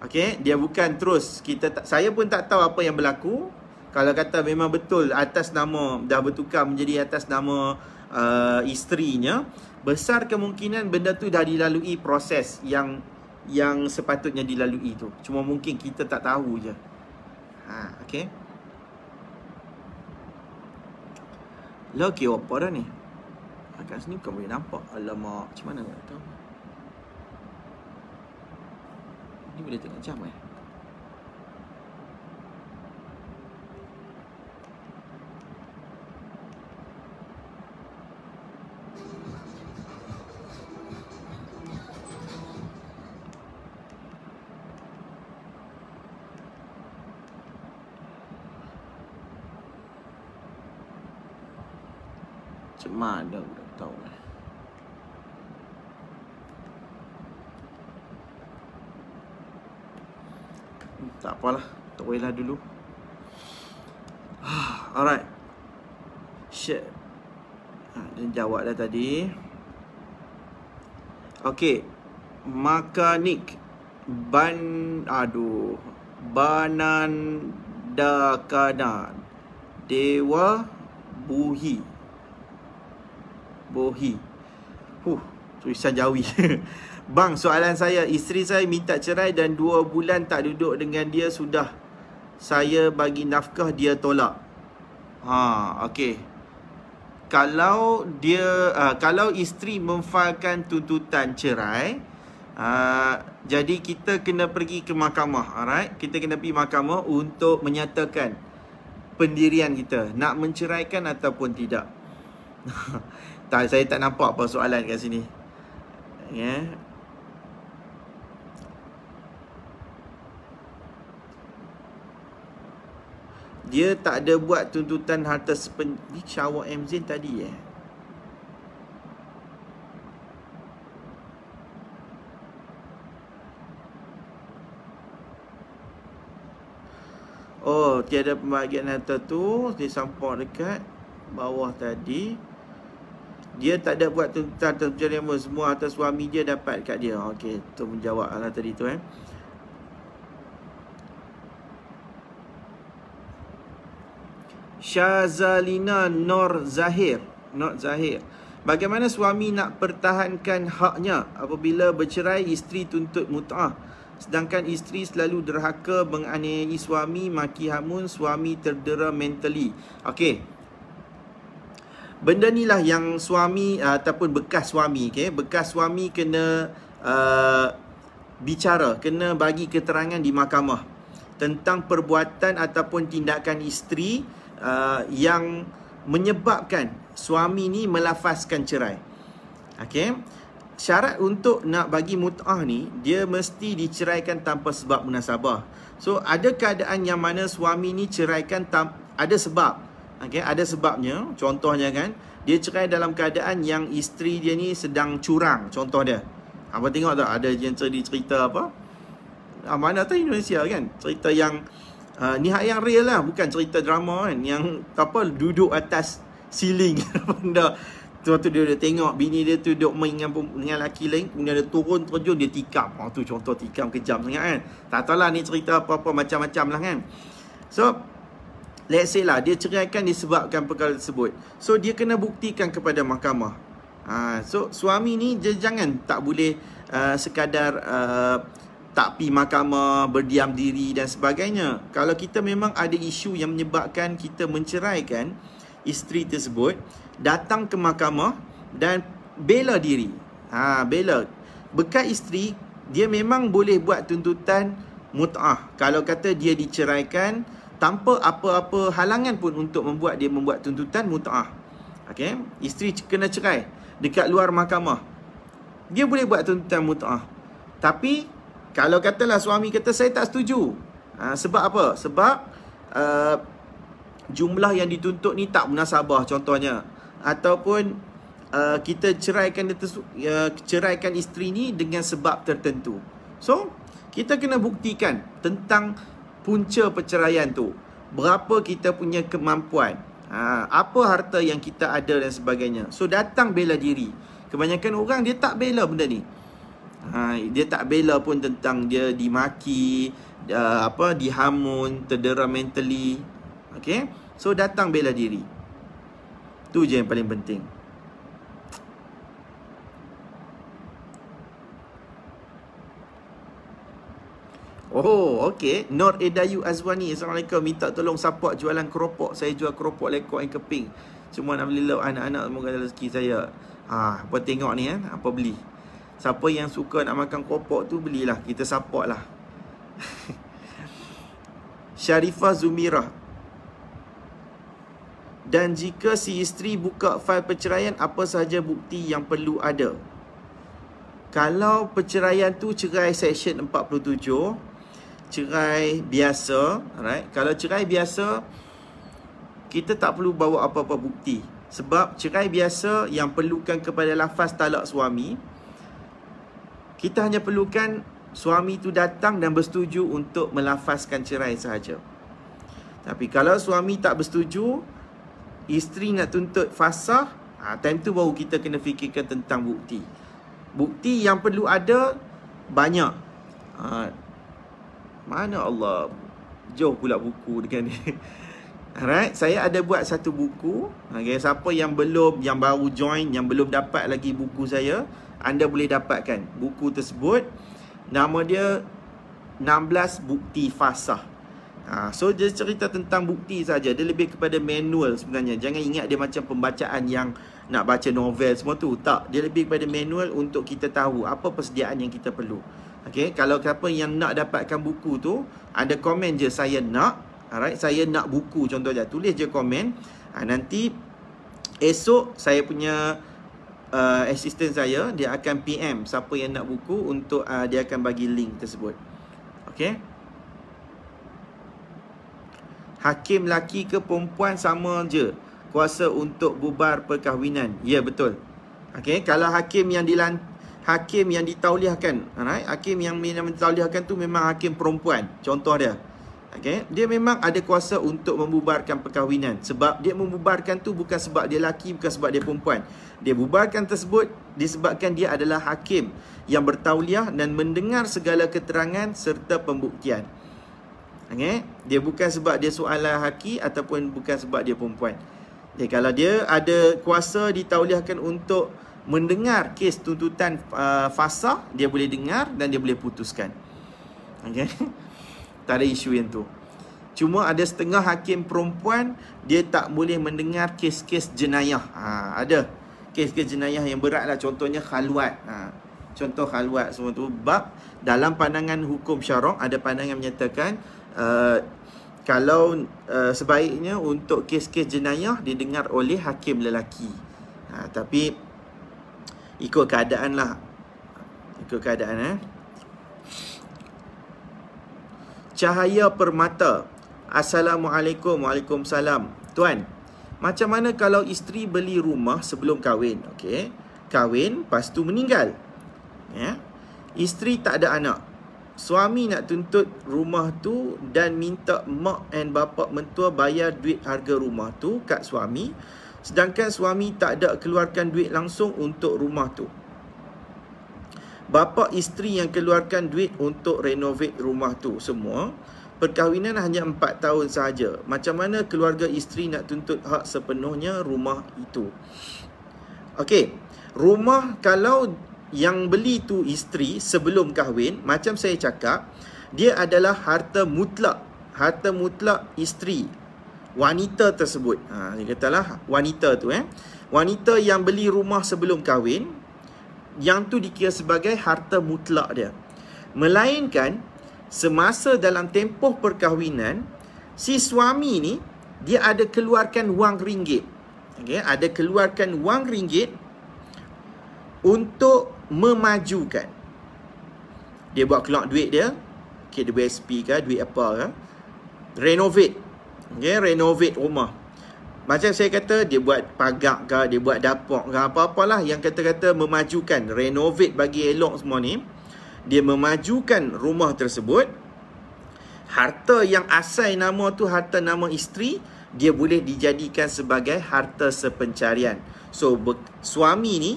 Okay, dia bukan terus saya pun tak tahu apa yang berlaku. Kalau kata memang betul atas nama dah bertukar menjadi atas nama isterinya, besar kemungkinan benda tu dah dilalui proses yang sepatutnya dilalui tu. Cuma mungkin kita tak tahu je. Okay. Lagi apa dah ni? Kat sini bukan boleh nampak. Alamak, macam mana tak tahu. Ni boleh tengok jam macam mana aku tak tahu. Tak apalah, tak bolehlah dulu. Alright. Shit. Dia jawab dah tadi. Okay. Makanik Banandakana Dewa Bohi. Tulisan Jawi. Bang, soalan saya, isteri saya minta cerai dan 2 bulan tak duduk dengan dia, sudah saya bagi nafkah, dia tolak. Okey. Kalau isteri memfailkan tuntutan cerai, jadi kita kena pergi ke mahkamah. Alright, kita kena pergi mahkamah untuk menyatakan pendirian kita nak menceraikan ataupun tidak. Saya tak nampak apa soalan kat sini. Dia tak ada buat tuntutan harta ni Syawak M. Zain tadi Oh, tiada pembahagian harta tu. Dia sampak dekat bawah tadi. Dia tak ada buat tuntutan terjadi semua harta suami dia dapat kat dia. Okey, tu menjawab lah tadi tu Syazalina Nur Zahir. Bagaimana suami nak pertahankan haknya apabila bercerai, isteri tuntut mut'ah, sedangkan isteri selalu derhaka menganiayai suami, maki hamun, suami terdera mentally. Okey. Benda ni lah yang suami ataupun bekas suami, bekas suami kena bicara, kena bagi keterangan di mahkamah tentang perbuatan ataupun tindakan isteri yang menyebabkan suami ni melafazkan cerai. Okey. Syarat untuk nak bagi mut'ah ni, dia mesti diceraikan tanpa sebab munasabah. So ada keadaan yang mana suami ni ceraikan ada sebab. Okay, ada sebabnya. Contohnya kan, dia cerai dalam keadaan yang isteri dia ni sedang curang. Contoh dia, apa tengok tak, ada yang cerita apa, mana tahu Indonesia kan, cerita yang ni hak yang real lah, bukan cerita drama kan, yang apa, duduk atas ceiling benda. Tu dia tengok bini dia tu duduk main dengan lelaki lain, kemudian dia turun terjun, dia tikam. Tu contoh tikam kejam sangat kan. Tak tahulah ni cerita apa-apa macam-macam lah kan. So let's say lah, dia ceraikan disebabkan perkara tersebut. So, dia kena buktikan kepada mahkamah. So, suami ni dia jangan tak boleh sekadar tak pergi mahkamah, berdiam diri dan sebagainya. Kalau kita memang ada isu yang menyebabkan kita menceraikan isteri tersebut, datang ke mahkamah dan bela diri. Bela. Bekas isteri, dia memang boleh buat tuntutan mut'ah. Kalau kata dia diceraikan tanpa apa-apa halangan pun untuk membuat tuntutan mut'ah. Okey, isteri kena cerai dekat luar mahkamah, dia boleh buat tuntutan mut'ah. Tapi kalau katalah suami kata saya tak setuju, sebab apa? Sebab jumlah yang dituntut ni tak munasabah contohnya, ataupun kita ceraikan isteri ni dengan sebab tertentu. So kita kena buktikan tentang punca perceraian tu. berapa kita punya kemampuan, apa harta yang kita ada dan sebagainya. So datang bela diri. Kebanyakan orang dia tak bela benda ni. Dia tak bela pun tentang dia dimaki, dihamun, terdera mentally. Okay, so datang bela diri. Tu je yang paling penting. Oh, okey. Nur Edayu Azwani, Assalamualaikum. Minta tolong support jualan keropok. Saya jual keropok lekok and keping. Semua nak beli lauk anak-anak, semoga ada rezeki saya. Apa tengok ni kan, apa beli. Siapa yang suka nak makan keropok tu belilah, kita support lah. Sharifah Zumirah. Dan jika si isteri buka fail perceraian, apa sahaja bukti yang perlu ada? Kalau perceraian tu cerai section 47, cerai biasa, alright. Kalau cerai biasa, kita tak perlu bawa apa-apa bukti. Sebab cerai biasa yang perlukan kepada lafaz talak suami, kita hanya perlukan suami tu datang dan bersetuju untuk melafazkan cerai sahaja. Tapi kalau suami tak bersetuju, isteri nak tuntut fasah, time tu baru kita kena fikirkan tentang bukti. Bukti yang perlu ada banyak. Mana Allah, jauh pula buku dengan ni. Alright, saya ada buat satu buku. Okay, siapa yang belum, yang baru join, yang belum dapat lagi buku saya, anda boleh dapatkan buku tersebut. Nama dia 16 Bukti Fasah. So dia cerita tentang bukti saja. Dia lebih kepada manual sebenarnya. Jangan ingat dia macam pembacaan yang nak baca novel semua tu. Tak, dia lebih kepada manual untuk kita tahu apa persediaan yang kita perlu. Okay, kalau siapa yang nak dapatkan buku tu, anda komen je saya nak. Alright, saya nak buku contoh je. Tulis je komen. Nanti esok saya punya assistant saya, dia akan PM siapa yang nak buku untuk dia akan bagi link tersebut. Okay. Hakim laki ke perempuan sama je kuasa untuk bubar perkahwinan. Ya, betul. Okay, kalau hakim yang ditauliahkan, alright, hakim yang ditauliahkan tu memang hakim perempuan, contoh dia. Okay, dia memang ada kuasa untuk membubarkan perkahwinan. Sebab dia membubarkan tu bukan sebab dia laki, bukan sebab dia perempuan. Dia bubarkan tersebut disebabkan dia adalah hakim yang bertauliah dan mendengar segala keterangan serta pembuktian. Okay, dia bukan sebab dia seorang lelaki ataupun bukan sebab dia perempuan. Jadi kalau dia ada kuasa ditauliahkan untuk mendengar kes tuntutan fasah, dia boleh dengar dan dia boleh putuskan. Okay, tak ada isu yang tu. Cuma ada setengah hakim perempuan, dia tak boleh mendengar kes-kes jenayah. Ada kes-kes jenayah yang berat lah. Contohnya khalwat. Contoh khalwat semua tu. Bab dalam pandangan hukum syarak ada pandangan menyatakan kalau sebaiknya untuk kes-kes jenayah didengar oleh hakim lelaki. Tapi ikut keadaan lah. Ikut keadaan. Cahaya Permata. Assalamualaikum. Waalaikumsalam. Tuan, macam mana kalau isteri beli rumah sebelum kahwin? Okey, kahwin, lepas tu meninggal. Ya. Isteri tak ada anak. Suami nak tuntut rumah tu dan minta mak and bapak mentua bayar duit harga rumah tu kat suami, sedangkan suami tak ada keluarkan duit langsung untuk rumah tu. Bapa isteri yang keluarkan duit untuk renovate rumah tu semua. Perkahwinan hanya 4 tahun sahaja. Macam mana keluarga isteri nak tuntut hak sepenuhnya rumah itu? Okey, rumah kalau yang beli tu isteri sebelum kahwin, macam saya cakap, dia adalah harta mutlak. Harta mutlak isteri, wanita tersebut. Dia katalah wanita tu wanita yang beli rumah sebelum kahwin, yang tu dikira sebagai harta mutlak dia. Melainkan semasa dalam tempoh perkahwinan, si suami ni dia ada keluarkan wang ringgit. Okay, ada keluarkan wang ringgit untuk memajukan. Dia buat keluar duit dia, okay, dia BSP ke, duit apa ke, renovate. Okay, renovate rumah. Macam saya kata, dia buat pagar ke, dia buat dapur ke, apa-apalah yang kata-kata memajukan, renovate bagi elok semua ni. Dia memajukan rumah tersebut. Harta yang asal nama tu harta nama isteri, dia boleh dijadikan sebagai harta sepencarian. So suami ni,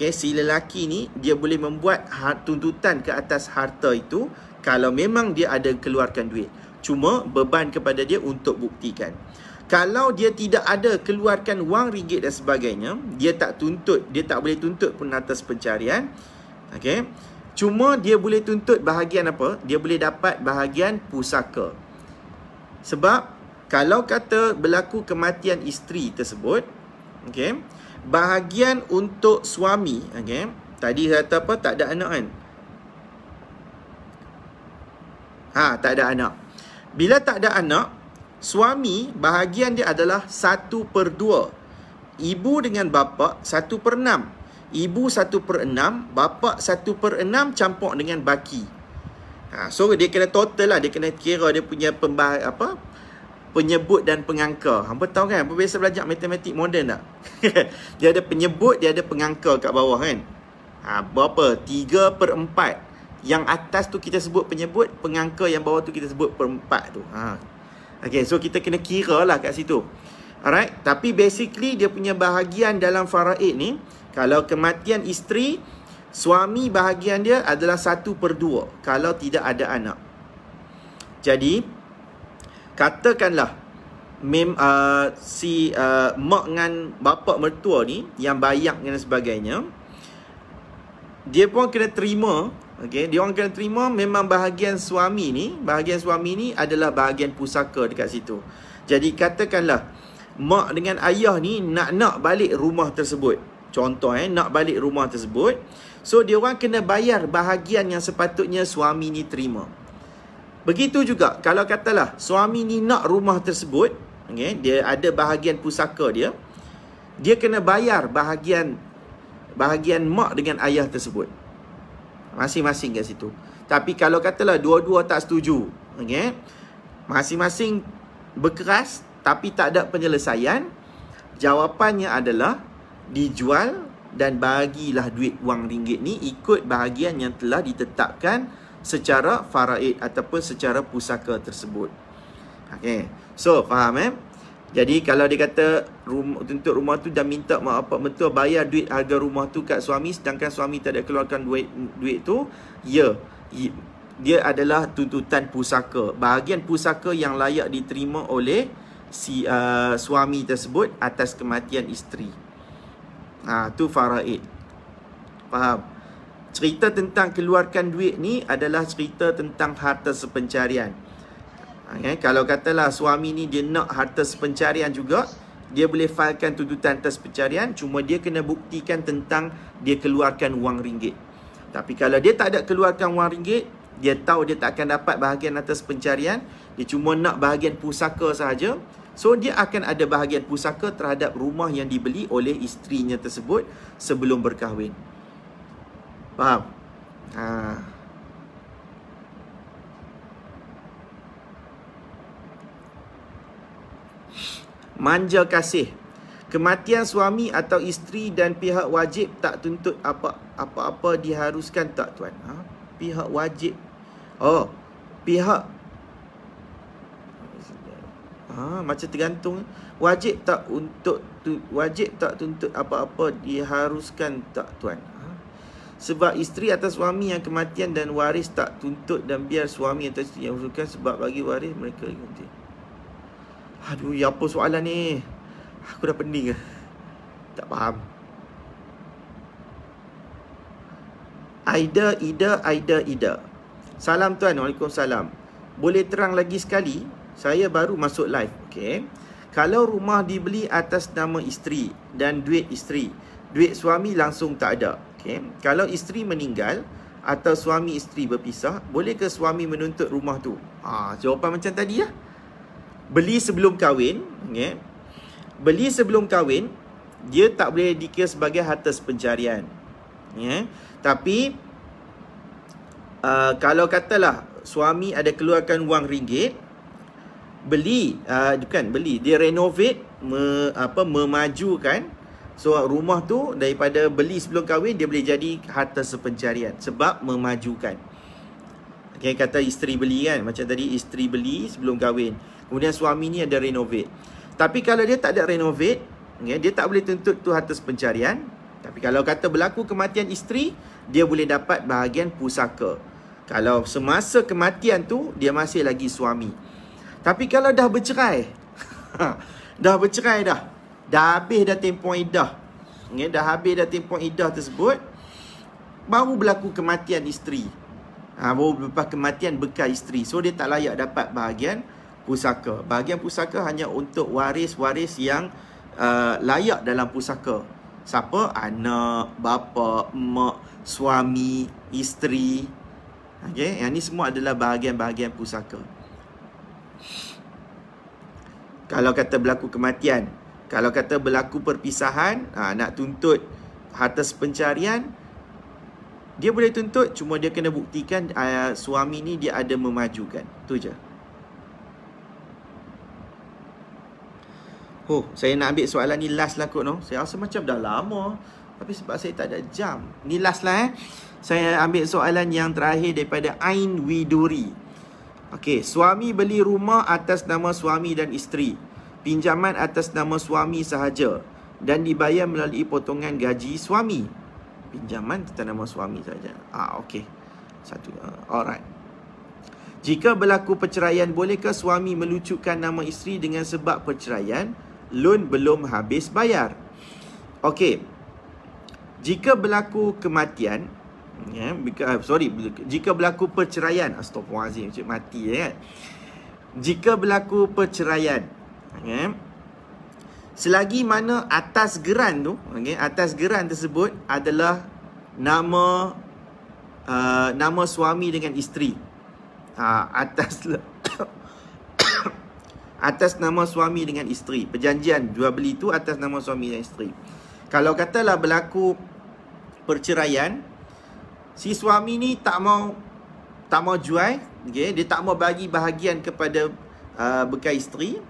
si lelaki ni, dia boleh membuat tuntutan ke atas harta itu kalau memang dia ada keluarkan duit. Cuma beban kepada dia untuk buktikan. Kalau dia tidak ada keluarkan wang ringgit dan sebagainya, dia tak boleh tuntut pun atas pencarian. Cuma dia boleh tuntut bahagian apa? Dia boleh dapat bahagian pusaka. Sebab kalau kata berlaku kematian isteri tersebut, bahagian untuk suami, tadi kata apa? Tak ada anak kan? Tak ada anak. Bila tak ada anak, suami bahagian dia adalah 1/2. Ibu dengan bapa 1/6. Ibu 1/6, bapa 1/6 campur dengan baki. So dia kena total lah, dia kena kira dia punya penyebut dan pengangka. Hampa tahu kan? Hampa biasa belajar matematik moden tak? Dia ada penyebut, dia ada pengangka kat bawah kan? Berapa? 3/4. Yang atas tu kita sebut penyebut, pengangka yang bawah tu kita sebut per-4 tu. So kita kena kira lah kat situ. Alright, tapi basically dia punya bahagian dalam faraid ni, kalau kematian isteri, suami bahagian dia adalah 1/2 kalau tidak ada anak. Jadi katakanlah mak dengan bapa mertua ni yang bayak dan sebagainya, dia pun kena terima. Dia orang kena terima memang bahagian suami ni adalah bahagian pusaka dekat situ. Jadi katakanlah mak dengan ayah ni nak balik rumah tersebut. Contoh nak balik rumah tersebut. So dia orang kena bayar bahagian yang sepatutnya suami ni terima. Begitu juga kalau katalah suami ni nak rumah tersebut, dia ada bahagian pusaka dia, dia kena bayar bahagian mak dengan ayah tersebut. Masing-masing kat situ. Tapi kalau katalah dua-dua tak setuju, masing-masing berkeras tapi tak ada penyelesaian, jawapannya adalah dijual dan bagilah duit wang ringgit ni ikut bahagian yang telah ditetapkan secara faraid ataupun secara pusaka tersebut. So faham Jadi kalau dia kata tuntut rumah tu dan minta mak bapak mertua bayar duit harga rumah tu kat suami, sedangkan suami tak ada keluarkan duit tu, dia adalah tuntutan pusaka. Bahagian pusaka yang layak diterima oleh si suami tersebut atas kematian isteri. Tu faraid. Faham? Cerita tentang keluarkan duit ni adalah cerita tentang harta sepencarian. Kalau katalah suami ni dia nak harta sepencarian juga, dia boleh filekan tuntutan atas pencarian, cuma dia kena buktikan tentang dia keluarkan wang ringgit. Tapi kalau dia tak ada keluarkan wang ringgit, dia tahu dia tak akan dapat bahagian atas pencarian, dia cuma nak bahagian pusaka sahaja. So dia akan ada bahagian pusaka terhadap rumah yang dibeli oleh isterinya tersebut sebelum berkahwin. Faham? Manja kasih. Kematian suami atau isteri dan pihak wajib tak tuntut apa-apa diharuskan tak tuan? Pihak wajib. Pihak macam tergantung. Wajib tak tuntut apa-apa diharuskan tak tuan? Sebab isteri atau suami yang kematian dan waris tak tuntut, dan biar suami atau isteri yang usulkan sebab bagi waris mereka ganti. Aduh, apa soalan ni? Aku dah pening. Tak faham. Aida. Salam tuan. Waalaikumsalam. Boleh terang lagi sekali? Saya baru masuk live. Kalau rumah dibeli atas nama isteri dan duit isteri, duit suami langsung tak ada. Kalau isteri meninggal atau suami isteri berpisah, boleh ke suami menuntut rumah tu? Jawapan macam tadi lah. Beli sebelum kahwin, beli sebelum kahwin, dia tak boleh dikira sebagai harta sepencarian. Tapi kalau katalah suami ada keluarkan wang ringgit, dia renovate, memajukan. So rumah tu daripada beli sebelum kahwin, dia boleh jadi harta sepencarian sebab memajukan. Okay, kata isteri beli kan. Macam tadi isteri beli sebelum kahwin. Kemudian suami ni ada renovate. Tapi kalau dia tak ada renovate, okay, dia tak boleh tuntut tu harta pencarian. Tapi kalau kata berlaku kematian isteri, dia boleh dapat bahagian pusaka. Kalau semasa kematian tu, dia masih lagi suami. Tapi kalau dah bercerai, dah bercerai dah. Dah habis dah tempoh iddah. Okay, dah habis dah tempoh iddah tersebut, baru berlaku kematian isteri. Baru lepas kematian bekas isteri. So, dia tak layak dapat bahagian pusaka. Bahagian pusaka hanya untuk waris-waris yang layak dalam pusaka. Siapa? Anak, bapa, mak, suami, isteri. Okay, yang ni semua adalah bahagian-bahagian pusaka. Kalau kata berlaku kematian, kalau kata berlaku perpisahan, nak tuntut harta pencarian, dia boleh tuntut, cuma dia kena buktikan suami ni dia ada memajukan. Tu je. Saya nak ambil soalan ni last lah kot, no? Saya rasa macam dah lama, tapi sebab saya tak ada jam. Ni last lah Saya ambil soalan yang terakhir daripada Ain Widuri. Okey, suami beli rumah atas nama suami dan isteri. Pinjaman atas nama suami sahaja dan dibayar melalui potongan gaji suami. Pinjaman atas nama suami sahaja. Okey. Alright. Jika berlaku perceraian, bolehkah suami melucutkan nama isteri dengan sebab perceraian? Loan belum habis bayar. Okey. Jika berlaku kematian, jika berlaku perceraian, astagfirullahalazim, cik mati kan. Jika berlaku perceraian, selagi mana atas geran tu, atas geran tersebut adalah nama nama suami dengan isteri. Atas nama suami dengan isteri. Perjanjian jual beli tu atas nama suami dan isteri. Kalau katalah berlaku perceraian, si suami ni tak mau jual, dia tak mau bagi bahagian kepada bekas isteri.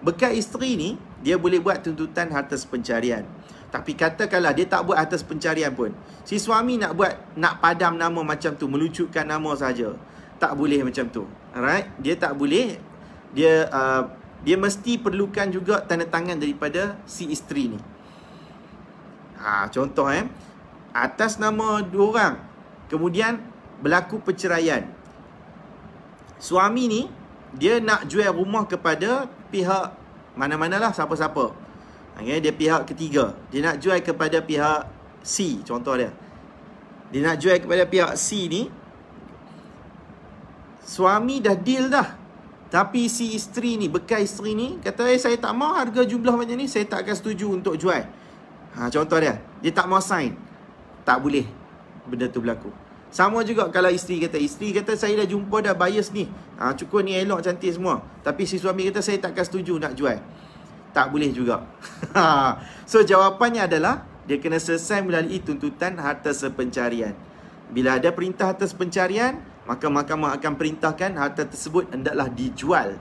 Bekas isteri ni dia boleh buat tuntutan harta pencarian. Tapi katakanlah dia tak buat harta pencarian pun, si suami nak padam nama macam tu, melucutkan nama saja, tak boleh macam tu. Alright, dia tak boleh. Dia mesti perlukan juga tanda tangan daripada si isteri ni. Contoh atas nama dua orang, kemudian berlaku perceraian. Suami ni dia nak jual rumah kepada pihak mana-manalah, siapa-siapa. Dia pihak ketiga. Dia nak jual kepada pihak C, contoh dia. Dia nak jual kepada pihak C ni. Suami dah deal dah, tapi si isteri ni, bekas isteri ni kata, saya tak mau harga jumlah macam ni, saya tak akan setuju untuk jual. Contoh dia tak mau sign. Tak boleh benda tu berlaku. Sama juga kalau isteri kata saya dah jumpa dah buyers ni, cukup ni elok cantik semua, tapi si suami kata saya tak akan setuju nak jual. Tak boleh juga. So jawapannya adalah dia kena selesai melalui tuntutan harta sepencarian. Bila ada perintah harta sepencarian, maka mahkamah akan perintahkan harta tersebut hendaklah dijual.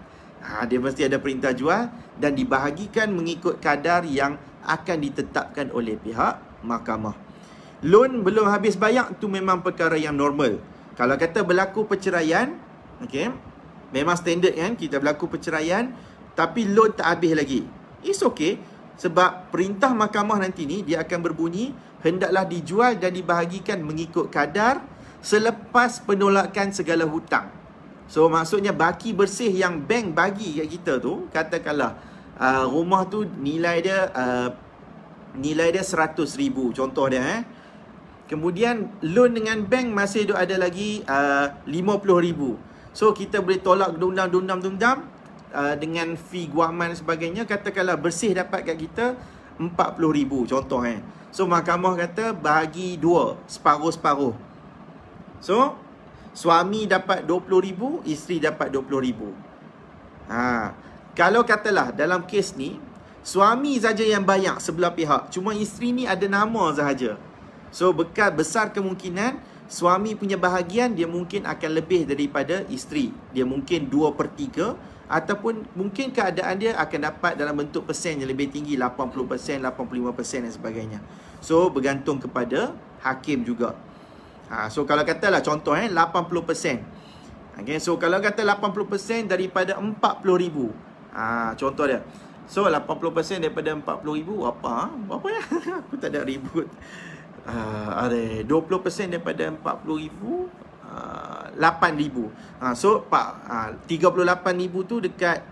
Dia mesti ada perintah jual dan dibahagikan mengikut kadar yang akan ditetapkan oleh pihak mahkamah. Loan belum habis bayar, tu memang perkara yang normal. Kalau kata berlaku perceraian, memang standard kan, kita berlaku perceraian tapi loan tak habis lagi, it's okay. Sebab perintah mahkamah nanti ni dia akan berbunyi hendaklah dijual dan dibahagikan mengikut kadar selepas penolakan segala hutang. So maksudnya baki bersih yang bank bagi kat kita tu, katakanlah rumah tu nilai dia 100,000 contoh dia. Kemudian loan dengan bank masih ada lagi 50,000. So kita boleh tolak dundam dengan fee guaman sebagainya. Katakanlah bersih dapat kat kita 40,000 contoh. So mahkamah kata bahagi dua, separuh-separuh. So suami dapat 20,000, isteri dapat 20,000. Kalau katalah dalam kes ni suami saja yang bayar sebelah pihak, cuma isteri ni ada nama sahaja. So besar kemungkinan suami punya bahagian dia mungkin akan lebih daripada isteri. Dia mungkin 2/3, ataupun mungkin keadaan dia akan dapat dalam bentuk persen yang lebih tinggi, 80%, 85% dan sebagainya. So bergantung kepada hakim juga. So kalau katalah contoh 80%. Okay, so kalau kata 80% daripada 40,000. Contoh dia. So 80% daripada 40,000 apa? Berapa ya? Aku tak ada ribut. Ada 20% daripada 40,000, 8,000. So 38,000 tu dekat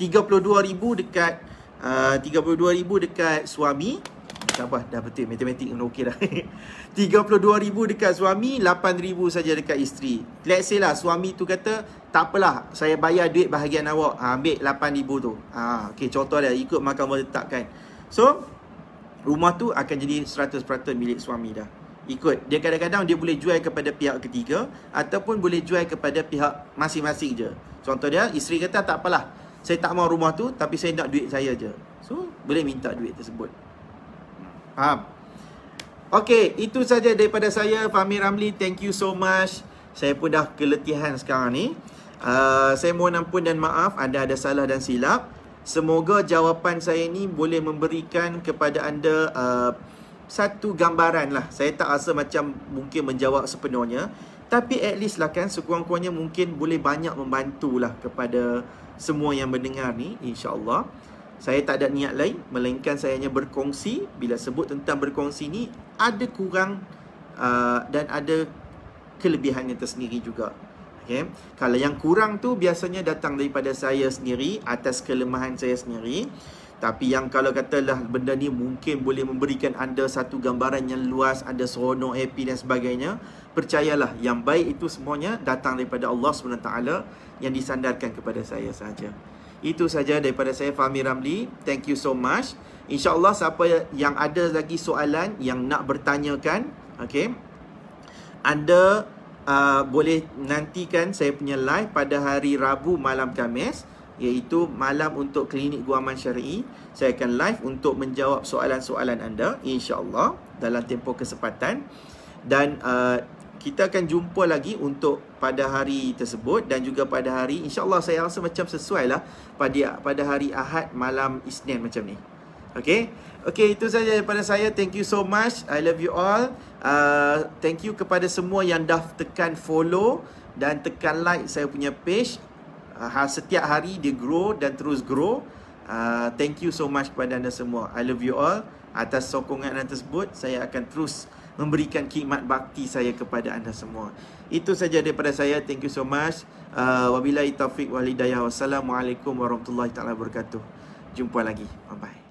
32,000 dekat 32,000 dekat suami. Sabar, dah betul matematik kena okey dah. 32,000 dekat suami, 8,000 saja dekat isteri. Let's say lah suami tu kata, tak apalah, saya bayar duit bahagian awak, ambil 8,000 tu. Okey, contoh dia ikut mahkamah letakkan. So rumah tu akan jadi 100% milik suami dah. Ikut, dia kadang-kadang dia boleh jual kepada pihak ketiga ataupun boleh jual kepada pihak masing-masing je. Contoh dia, isteri kata tak apalah, saya tak mau rumah tu, tapi saya nak duit saya je. So boleh minta duit tersebut. Faham? Okey, itu saja daripada saya, Fahmi Ramli. Thank you so much. Saya pun dah keletihan sekarang ni. Saya mohon ampun dan maaf ada salah dan silap. Semoga jawapan saya ni boleh memberikan kepada anda satu gambaran lah. Saya tak rasa macam mungkin menjawab sepenuhnya, tapi at least lah kan, sekurang-kurangnya mungkin boleh banyak membantulah kepada semua yang mendengar ni, insya-Allah. Saya tak ada niat lain, melainkan saya hanya berkongsi. Bila sebut tentang berkongsi ni, ada kurang dan ada kelebihannya tersendiri juga. Okay? Kalau yang kurang tu biasanya datang daripada saya sendiri, atas kelemahan saya sendiri. Tapi yang kalau katalah benda ni mungkin boleh memberikan anda satu gambaran yang luas, ada seronok, happy dan sebagainya, percayalah, yang baik itu semuanya datang daripada Allah SWT yang disandarkan kepada saya sahaja. Itu saja daripada saya, Fahmi Ramli. Thank you so much. InsyaAllah siapa yang ada lagi soalan yang nak bertanyakan, okay, anda boleh nantikan saya punya live pada hari Rabu malam Khamis, iaitu malam untuk klinik guaman syar'i. Saya akan live untuk menjawab soalan-soalan anda, insyaAllah, dalam tempoh kesempatan. Dan kita akan jumpa lagi untuk pada hari tersebut dan juga pada hari, insyaAllah saya rasa macam sesuai lah pada hari Ahad malam Isnin macam ni. Okay, itu saja daripada saya. Thank you so much. I love you all. Thank you kepada semua yang dah tekan follow dan tekan like saya punya page. Setiap hari dia grow dan terus grow. Thank you so much kepada anda semua. I love you all. Atas sokongan anda tersebut, saya akan terus memberikan khidmat bakti saya kepada anda semua. Itu saja daripada saya. Thank you so much. Wabillahi taufiq wal hidayah. Wassalamualaikum warahmatullahi taala wabarakatuh. Jumpa lagi. Bye bye.